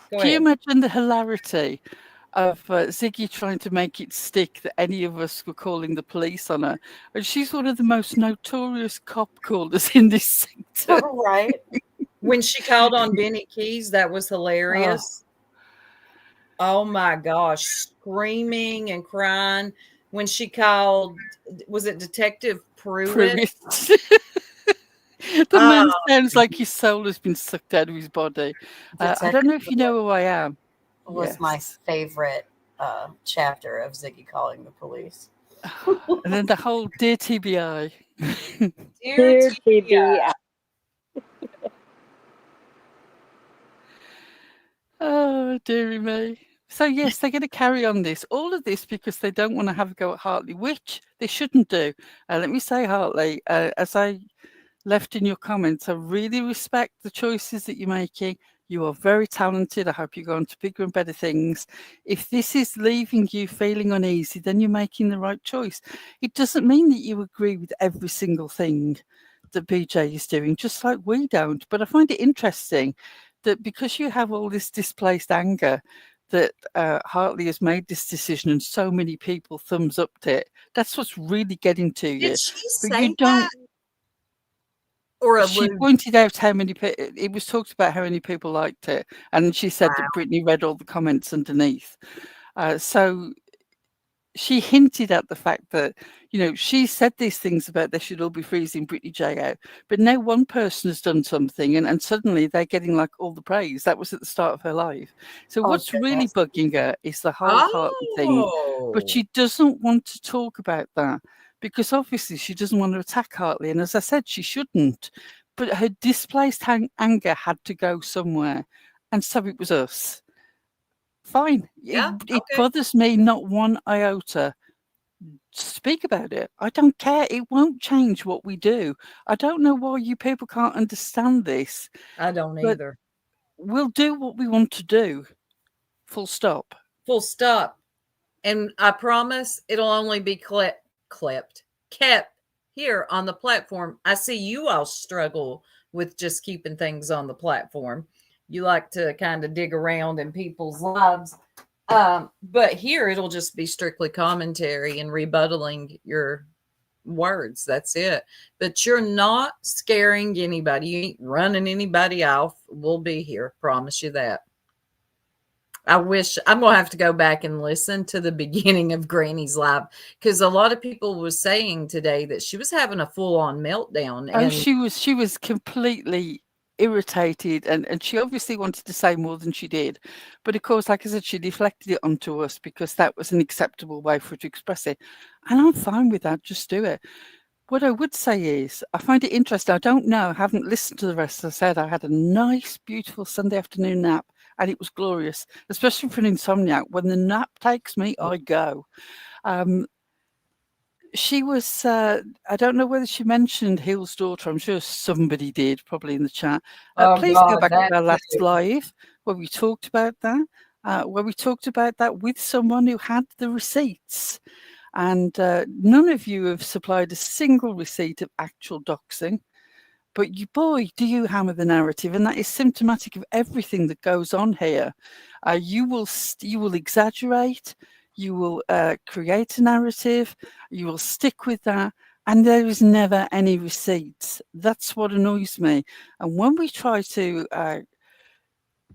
Can you imagine the hilarity of Ziggy trying to make it stick that any of us were calling the police on her? And she's one of the most notorious cop callers in this sector. Right. When she called on Benny Keys, that was hilarious. Oh my gosh, screaming and crying. When she called, was it Detective Pruitt? The man sounds like his soul has been sucked out of his body. I don't know if you know who I am. Was my favorite chapter of Ziggy calling the police. And then the whole Dear TBI. Dear TBI. Oh, dearie me. So, yes, they're going to carry on this. All of this because they don't want to have a go at Hartley, which they shouldn't do. Let me say, Hartley, as I left in your comments, I really respect the choices that you're making. You are very talented. I hope you go on to bigger and better things. If this is leaving you feeling uneasy, then you're making the right choice. It doesn't mean that you agree with every single thing that BJ is doing, just like we don't. But I find it interesting that because you have all this displaced anger, that Hartley has made this decision and so many people thumbs upped it. That's what's really getting to you. Did she But say you don't. that? Or She pointed out how many people, it was talked about how many people liked it. And she said that Brittany read all the comments underneath. So she hinted at the fact that, you know, she said these things about they should all be freezing Brittany J out. But now one person has done something and suddenly they're getting like all the praise. That was at the start of her life. So what's really bugging her is the whole Hartley thing. But she doesn't want to talk about that because obviously she doesn't want to attack Hartley. And as I said, she shouldn't. But her displaced anger had to go somewhere. And so it was us. Fine. It bothers me not one iota. Speak about it. I don't care. It won't change what we do. I don't know why you people can't understand this. I don't either. We'll do what we want to do. Full stop. Full stop. And I promise it'll only be kept here on the platform. I see you all struggle with just keeping things on the platform. You like to kind of dig around in people's lives. But here it'll just be strictly commentary and rebuttaling your words. That's it. But you're not scaring anybody. You ain't running anybody off. We'll be here. Promise you that. I wish I'm going to have to go back and listen to the beginning of Granny's live because a lot of people were saying today that she was having a full on meltdown. And she was completely irritated and she obviously wanted to say more than she did, but of course, like I said, she deflected it onto us because that was an acceptable way for her to express it, and I'm fine with that. Just do it. What I would say is I find it interesting. I don't know, I haven't listened to the rest. As I said, I had a nice beautiful Sunday afternoon nap and it was glorious, especially for an insomniac. When the nap takes me, I go. She was, I don't know whether she mentioned Hill's daughter. I'm sure somebody did, probably in the chat. Please go back to our last live where we talked about that, with someone who had the receipts. And none of you have supplied a single receipt of actual doxing. But boy, do you hammer the narrative. And that is symptomatic of everything that goes on here. You will exaggerate. you will create a narrative, you will stick with that, and there is never any receipts. That's what annoys me. And when we try to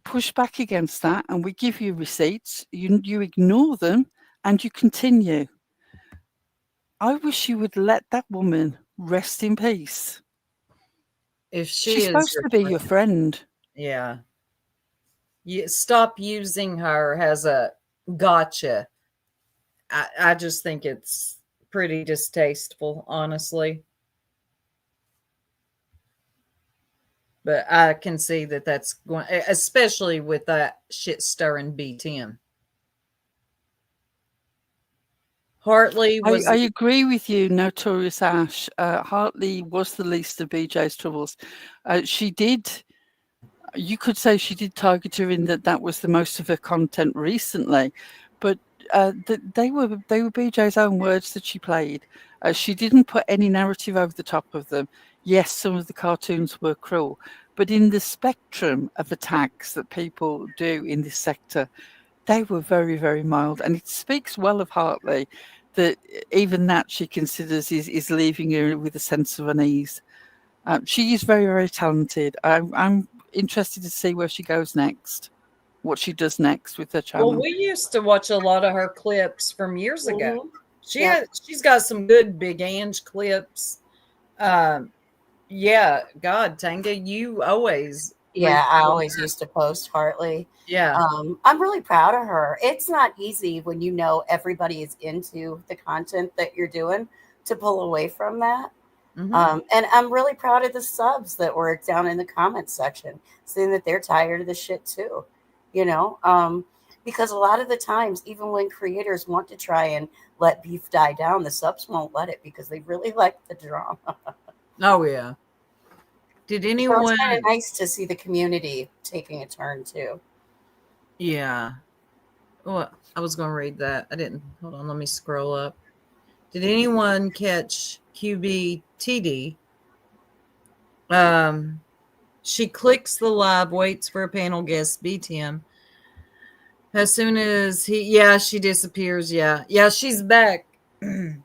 push back against that and we give you receipts, you ignore them and you continue. I wish you would let that woman rest in peace. If she She's is supposed your to be friend, your friend. yeah. You stop using her as a gotcha. I just think it's pretty distasteful, honestly. But I can see that that's going, especially with that shit stirring B10. Hartley was. I agree with you, Notorious Ash. Hartley was the least of BJ's troubles. She did. You could say she did target her in that was the most of her content recently, but they were BJ's own words that she played. She didn't put any narrative over the top of them. Yes, some of the cartoons were cruel, but in the spectrum of attacks that people do in this sector, they were very, very mild, and it speaks well of Hartley that even that she considers is leaving her with a sense of unease. She is very, very talented. I'm interested to see where she goes next, what she does next with her channel. Well, we used to watch a lot of her clips from years ago. Yep. She's got some good Big Ange clips. Yeah, God, Tanga, you always Yeah, I retweet always her. used to post Hartley. Yeah. I'm really proud of her. It's not easy when you know everybody is into the content that you're doing to pull away from that. Mhm. And I'm really proud of the subs that were down in the comments section, saying that they're tired of the shit too, because a lot of the times, even when creators want to try and let beef die down, the subs won't let it because they really like the drama. Oh yeah. Did So anyone? it's kind of nice to see the community taking a turn too. Yeah. Well, I was going to read that. I didn't. Hold on. Let me scroll up. Did anyone catch QBTD? She clicks the live, waits for a panel guest, BTM. As soon as she disappears. Yeah, she's back.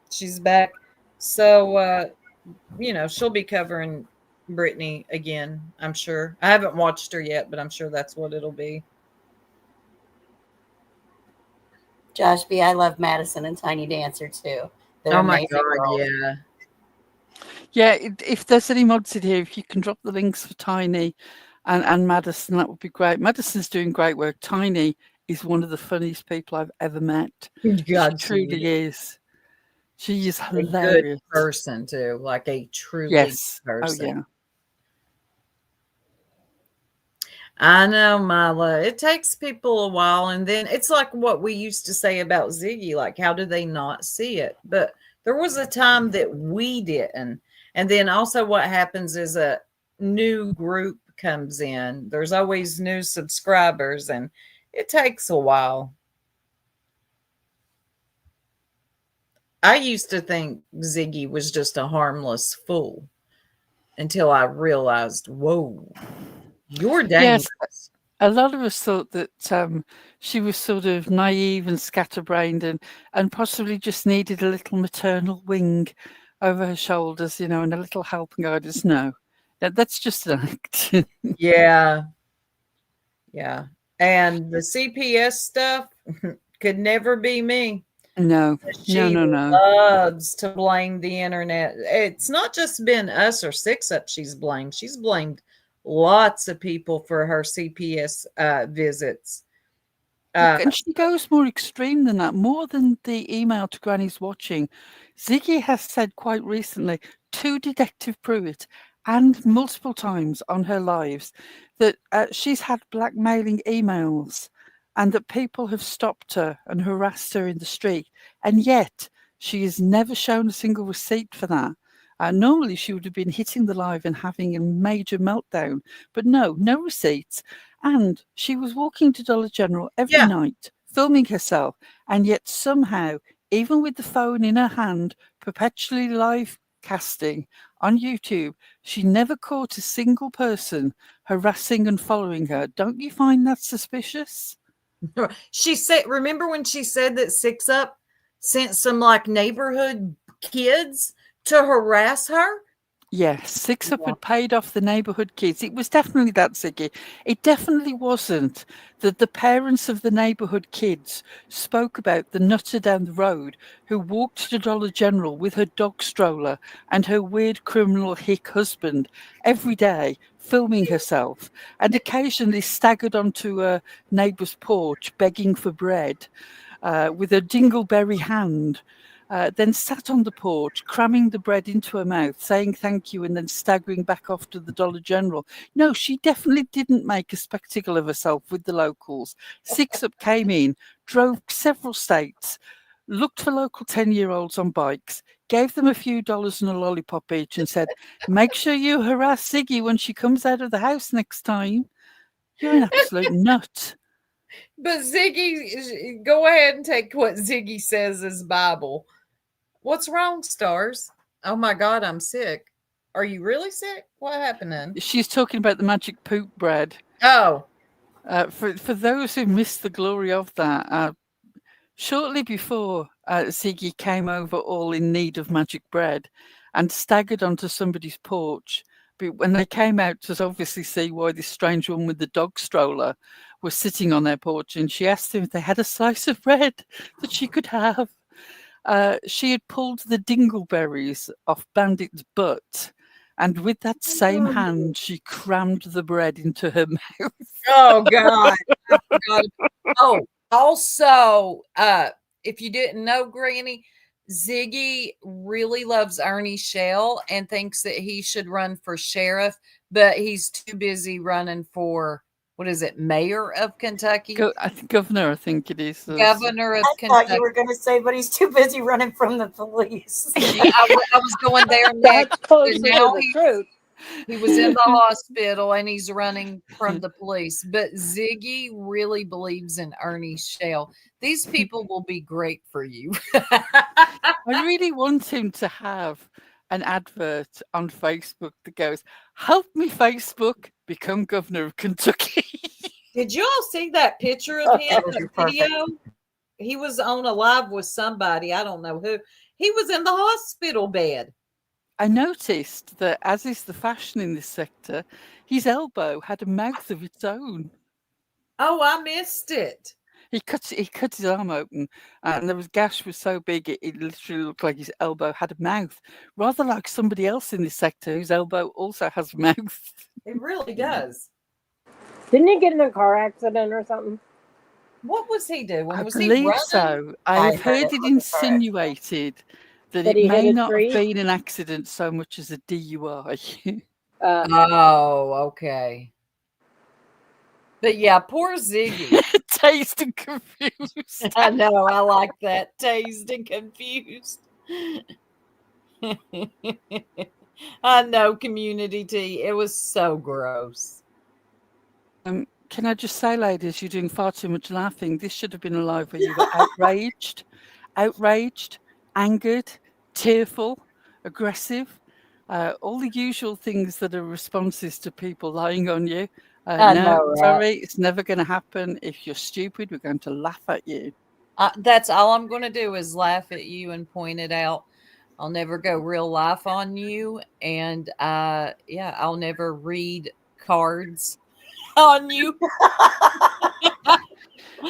She's back. So, she'll be covering Britney again, I'm sure. I haven't watched her yet, but I'm sure that's what it'll be. Josh B, I love Madison and Tiny Dancer too. They're Oh my amazing God, girls. yeah. Yeah, if there's any mods in here, if you can drop the links for Tiny and Madison, that would be great. Madison's doing great work. Tiny is one of the funniest people I've ever met. God, she truly is. She is a good hilarious. person too, like a truly Yes. good person. Oh yeah. I know, Mila. It takes people a while, and then it's like what we used to say about Ziggy, like how do they not see it? But there was a time that we didn't. And then also what happens is a new group comes in. There's always new subscribers, and it takes a while. I used to think Ziggy was just a harmless fool until I realized, whoa, you're dangerous. Yes. A lot of us thought that she was sort of naive and scatterbrained and possibly just needed a little maternal wing over her shoulders, and a little helping guidance. No, that's just an act. Yeah. Yeah. And the CPS stuff could never be me. No, She no. loves to blame the internet. It's not just been us or Six Up she's blamed. She's blamed lots of people for her CPS visits. And she goes more extreme than that, more than the email to Granny's watching. Ziggy has said quite recently to Detective Pruitt and multiple times on her lives that she's had blackmailing emails and that people have stopped her and harassed her in the street. And yet she has never shown a single receipt for that. Normally she would have been hitting the live and having a major meltdown, but no receipts. And she was walking to Dollar General every night, filming herself, and yet somehow, even with the phone in her hand, perpetually live casting on YouTube, she never caught a single person harassing and following her. Don't you find that suspicious? She said, remember when she said that Six Up sent some like neighborhood kids to harass her? Yes, Six Up Yeah. had paid off the neighbourhood kids. It was definitely that, Ziggy. It definitely wasn't that the parents of the neighbourhood kids spoke about the nutter down the road who walked to Dollar General with her dog stroller and her weird criminal hick husband every day, filming herself, and occasionally staggered onto a neighbour's porch begging for bread with a dingleberry hand. Then sat on the porch, cramming the bread into her mouth, saying thank you, and then staggering back off to the Dollar General. No, she definitely didn't make a spectacle of herself with the locals. Six Up came in, drove several states, looked for local 10-year-olds on bikes, gave them a few dollars and a lollipop each, and said, make sure you harass Ziggy when she comes out of the house next time. You're an absolute nut. But Ziggy, go ahead and take what Ziggy says as Bible. What's wrong, Stars? Oh my God, I'm sick. Are you really sick? What happened then? She's talking about the magic poop bread. Oh. For those who missed the glory of that, shortly before Ziggy came over all in need of magic bread and staggered onto somebody's porch, but when they came out to obviously see why this strange woman with the dog stroller was sitting on their porch, and she asked them if they had a slice of bread that she could have. She had pulled the dingleberries off Bandit's butt, and with that same hand, she crammed the bread into her mouth. Oh God. Oh, also, if you didn't know, Granny, Ziggy really loves Ernie Shell and thinks that he should run for sheriff, but he's too busy running for, what is it, mayor of Kentucky? I think governor, I think it is. Governor of I Kentucky. thought you were going to say, but he's too busy running from the police. I was going there That's next. closer and to now the truth. he was in the hospital and he's running from the police. But Ziggy really believes in Ernie Shell. These people will be great for you. I really want him to have an advert on Facebook that goes, help me, Facebook, become governor of Kentucky. Did you all see that picture of him, the video? He was on a live with somebody. I don't know who. He was in the hospital bed. I noticed that, as is the fashion in this sector, his elbow had a mouth of its own. Oh, I missed it. He cut his arm open, and the gash was so big it literally looked like his elbow had a mouth, rather like somebody else in this sector whose elbow also has a mouth. It really does. Didn't he get in a car accident or something? What was he doing? I Was he believe running? so. I have heard it insinuated that it he may hit a not tree? have been an accident so much as a DUI. Oh, okay. But yeah, poor Ziggy. Tased and confused. I know. I like that. Tased and confused. I know, community tea. It was so gross. Can I just say, ladies, you're doing far too much laughing. This should have been a live where you were outraged, angered, tearful, aggressive, all the usual things that are responses to people lying on you. I No, know, right? sorry, it's never going to happen. If you're stupid, we're going to laugh at you. That's all I'm going to do is laugh at you and point it out. I'll never go real life on you. And yeah, I'll never read cards on you.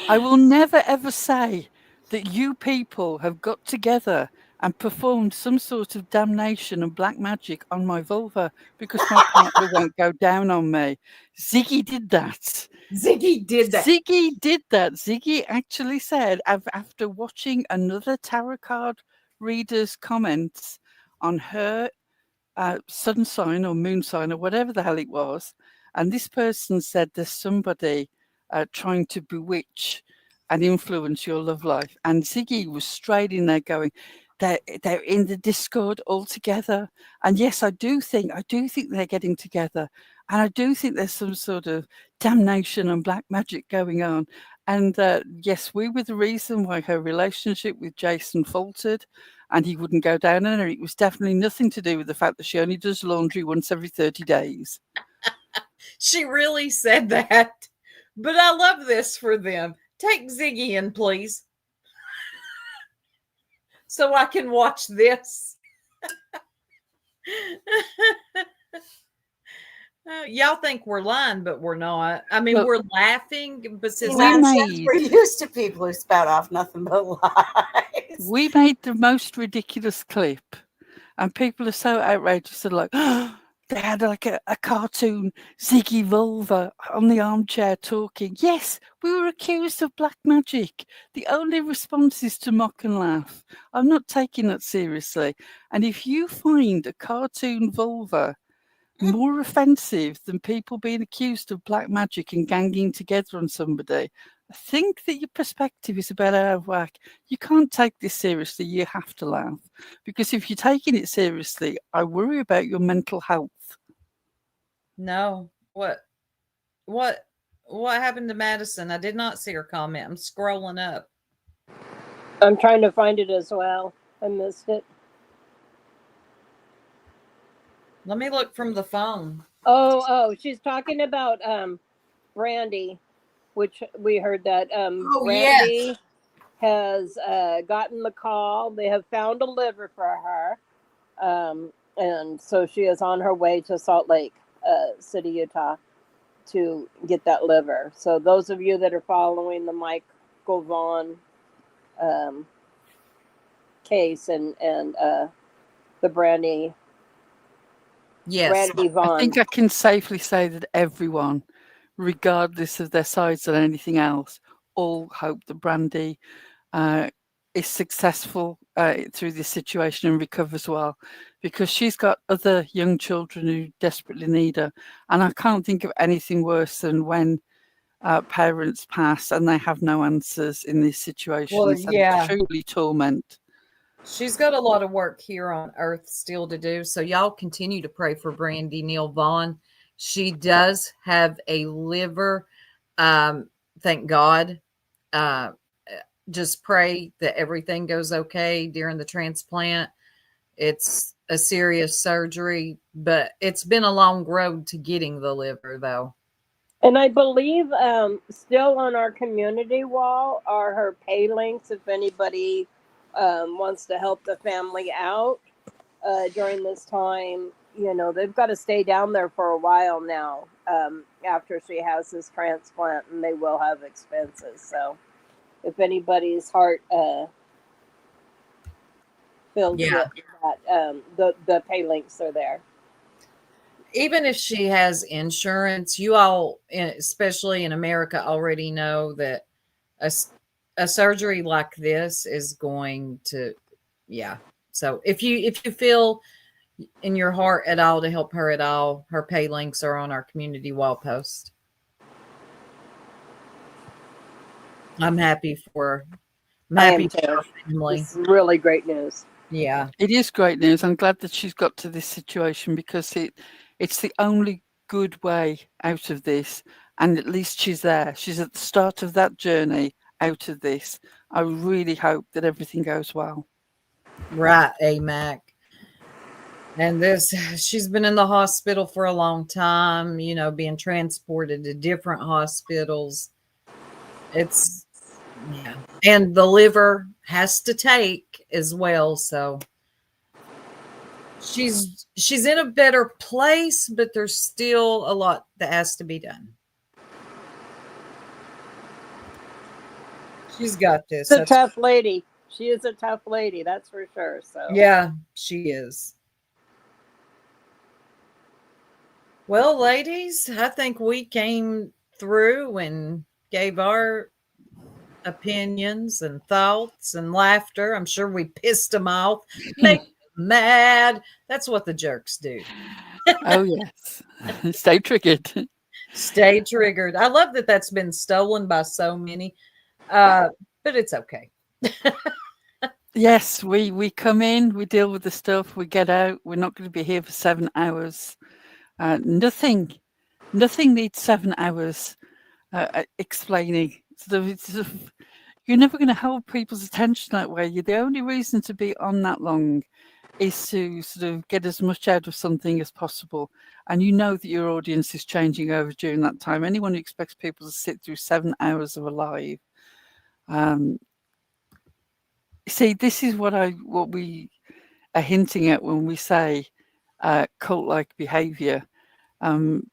I will never ever say that you people have got together and performed some sort of damnation and black magic on my vulva because my partner won't go down on me. Ziggy did that. Ziggy did that. Ziggy did that. Ziggy actually said, after watching another tarot card reader's comments on her sun sign or moon sign or whatever the hell it was, and this person said there's somebody trying to bewitch and influence your love life. And Ziggy was straight in there going, they're in the Discord all together. And yes, I do think they're getting together. And I do think there's some sort of damnation and black magic going on. And yes, we were the reason why her relationship with Jason faltered and he wouldn't go down on her. It was definitely nothing to do with the fact that she only does laundry once every 30 days. She really said that. But I love this for them. take Ziggy in, please, so I can watch this. Y'all think we're lying, but we're not. I mean, Look, we're laughing, but See, this nonsense, we're used to people who spout off nothing but lies. we made the most ridiculous clip, and people are so outrageous. They're like, oh, they had like a cartoon Ziggy Vulva on the armchair talking. Yes, we were accused of black magic. The only response is to mock and laugh. I'm not taking that seriously. And if you find a cartoon vulva more offensive than people being accused of black magic and ganging together on somebody, I think that your perspective is a bit out of whack. You can't take this seriously. You have to laugh. Because if you're taking it seriously, I worry about your mental health. No. What happened to Madison? I did not see her comment. I'm scrolling up. I'm trying to find it as well. I missed it. Let me look from the phone. Oh, she's talking about Brandy, which we heard that Brandy has gotten the call. They have found a liver for her. And so she is on her way to Salt Lake City, Utah to get that liver. So those of you that are following the Michael Vaughn case and the Brandy Brandy Vaughn. I think I can safely say that everyone, regardless of their sides or anything else, all hope that Brandy is successful through this situation and recovers well, because she's got other young children who desperately need her. And I can't think of anything worse than when parents pass and they have no answers in these situations. Well, And yeah. truly torment. She's got a lot of work here on earth still to do. So y'all continue to pray for Brandy Neal Vaughn. She does have a liver. Thank God. Just pray that everything goes okay during the transplant. It's a serious surgery, but it's been a long road to getting the liver, though. And I believe still on our community wall are her pay links if anybody wants to help the family out during this time. You know, they've got to stay down there for a while now after she has this transplant, and they will have expenses. So if anybody's heart fills with that, the pay links are there. Even if she has insurance, you all, especially in America, already know that a surgery like this is going to, So if you feel in your heart at all to help her at all, her pay links are on our community wall post. I'm happy for her. I'm happy for her family. It's really great news. Yeah. It is great news. I'm glad that she's got to this situation, because it's the only good way out of this. And at least she's there. She's at the start of that journey out of this. I really hope that everything goes well. Right, AMAC. And she's been in the hospital for a long time, you know, being transported to different hospitals. And the liver has to take as well. So she's in a better place, but there's still a lot that has to be done. She's got this. She's a tough lady. She is a tough lady, that's for sure. So yeah, she is. Well, ladies, I think we came through and gave our opinions and thoughts and laughter. I'm sure we pissed them off, make them mad. That's what the jerks do. Oh, yes. Stay triggered. Stay triggered. I love that that's been stolen by so many, but it's okay. Yes, we come in, we deal with the stuff, we get out. We're not going to be here for 7 hours. Nothing needs 7 hours explaining. You're never going to hold people's attention that way. The only reason to be on that long is to sort of get as much out of something as possible. And you know that your audience is changing over during that time. Anyone who expects people to sit through 7 hours of a live See, this is what we are hinting at when we say cult-like behaviour.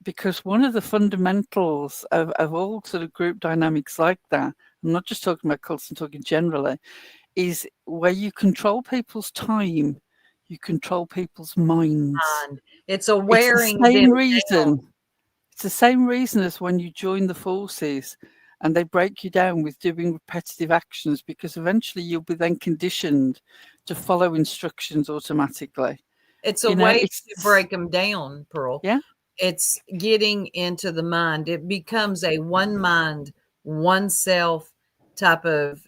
Because one of the fundamentals of all sort of group dynamics like that, I'm not just talking about cults, I'm talking generally, is where you control people's time, you control people's minds. It's a wearing them down. It's the same reason as when you join the forces and they break you down with doing repetitive actions, because eventually you'll be then conditioned to follow instructions automatically. It's a way to break them down, Pearl. Yeah. It's getting into the mind. It becomes a one mind, one self type of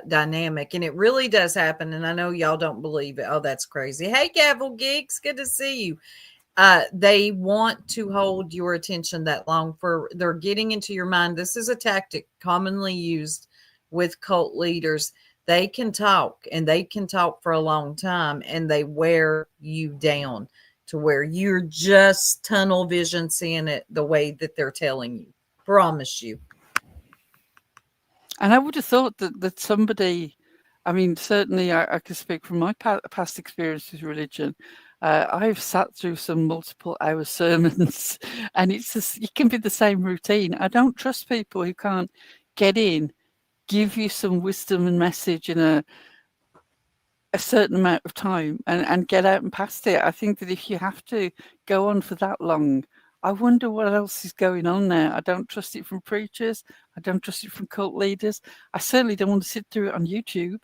dynamic. And it really does happen. And I know y'all don't believe it. Oh, that's crazy. Hey, Gavel Geeks, good to see you. They want to hold your attention that long. They're getting into your mind. This is a tactic commonly used with cult leaders. They can talk, and they can talk for a long time, and they wear you down to where you're just tunnel vision seeing it the way that they're telling you. Promise you. And I would have thought that somebody, I mean, certainly I could speak from my past experience with religion. I've sat through some multiple hour sermons, and it can be the same routine. I don't trust people who can't get in, give you some wisdom and message in a certain amount of time and get out and past it. I think that if you have to go on for that long, I wonder what else is going on there. I don't trust it from preachers. I don't trust it from cult leaders. I certainly don't want to sit through it on YouTube.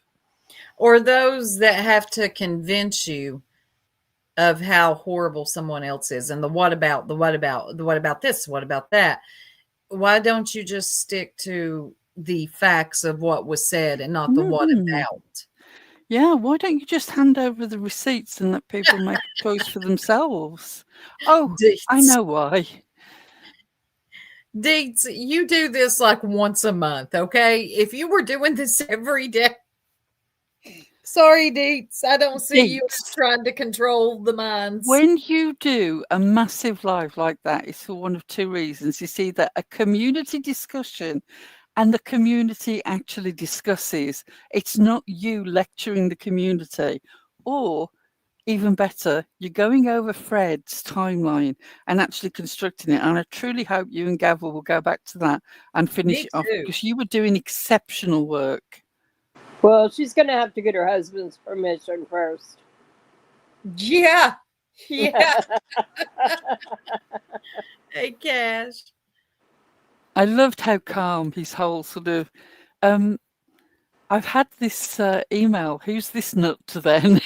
Or those that have to convince you of how horrible someone else is, and the what about this, what about that. Why don't you just stick to the facts of what was said and not the what about? Yeah, why don't you just hand over the receipts and let people make a choice for themselves? Oh, I know why. Deets, you do this like once a month, okay? If you were doing this every day. Sorry, Deets, I don't see you as trying to control the minds. When you do a massive live like that, it's for one of two reasons. It's either a community discussion and the community actually discusses. It's not you lecturing the community, or even better, you're going over Fred's timeline and actually constructing it. And I truly hope you and Gavel will go back to that and finish it off, because you were doing exceptional work. Well, she's going to have to get her husband's permission first. Yeah. Yeah. Hey, Cash. I loved how calm his whole sort of... I've had this email. Who's this nut to then?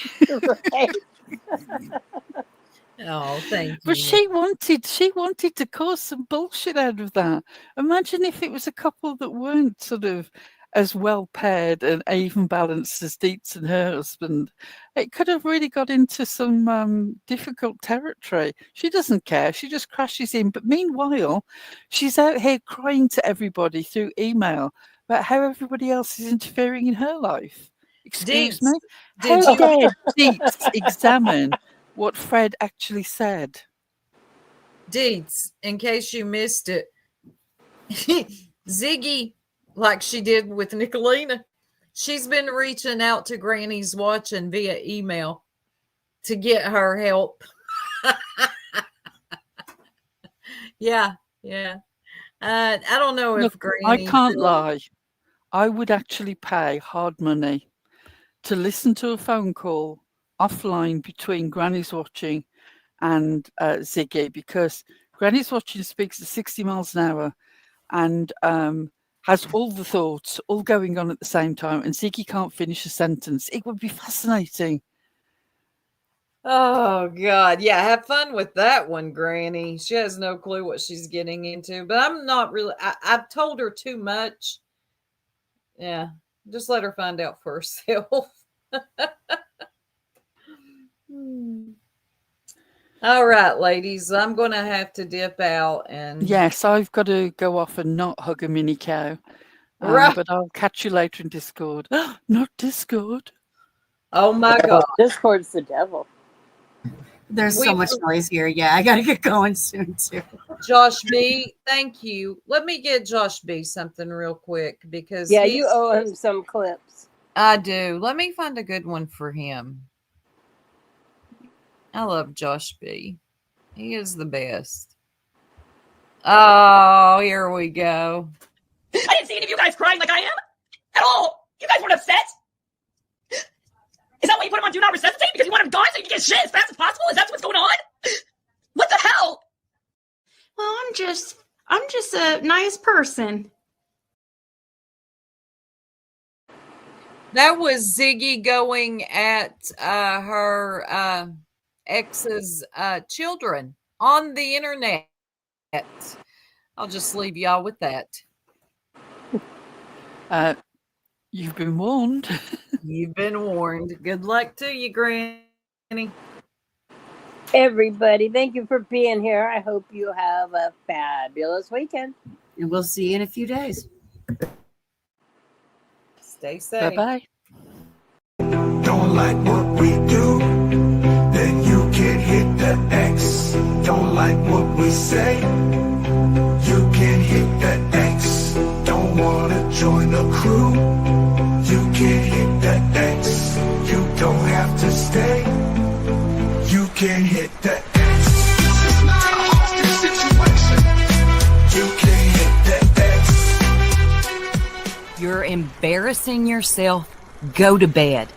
Oh, thank you. But she wanted to cause some bullshit out of that. Imagine if it was a couple that weren't sort of as well paired and even balanced as Dietz and her husband. It could have really got into some difficult territory. She doesn't care. She just crashes in. But meanwhile, she's out here crying to everybody through email about how everybody else is interfering in her life. Excuse me? How dare Dietz examine what Fred actually said? Deeds, in case you missed it, Ziggy, like she did with Nicolina, she's been reaching out to Granny's watching via email to get her help. Yeah. I don't know if Granny... I can't lie. I would actually pay hard money to listen to a phone call offline between Granny's watching and Ziggy, because Granny's watching speaks at 60 miles an hour and has all the thoughts all going on at the same time, and Ziggy can't finish a sentence. It would be fascinating. Oh, God. Yeah, have fun with that one, Granny. She has no clue what she's getting into, but I'm not really... I've told her too much. Yeah, just let her find out for herself. All right, ladies, I'm going to have to dip out. And yes, I've got to go off and not hug a mini cow. Right. But I'll catch you later in Discord. Not Discord. Oh, my God. Discord's the devil. There's so We- much noise here. Yeah, I got to get going soon, too. Josh B, thank you. Let me get Josh B something real quick because Yeah, you owe him some clips. I do. Let me find a good one for him. I love Josh B. He is the best. Oh, here we go. I didn't see any of you guys crying like I am at all. You guys weren't upset. Is that why you put him on Do Not Resuscitate? Because you want him gone so you can get shit as fast as possible? Is that what's going on? What the hell? Well, I'm just a nice person. That was Ziggy going at her ex's children on the internet. I'll just leave y'all with that. You've been warned. You've been warned. Good luck to you, Granny. Everybody, thank you for being here. I hope you have a fabulous weekend. And we'll see you in a few days. Stay safe. Bye-bye. Don't like what we do, then you can hit the X. Don't like what we say, you can hit the X. Don't wanna join the crew, you can hit the X. You don't have to stay, you can hit the X. This is not a hostage situation, you can hit the X. You're embarrassing yourself. Go to bed.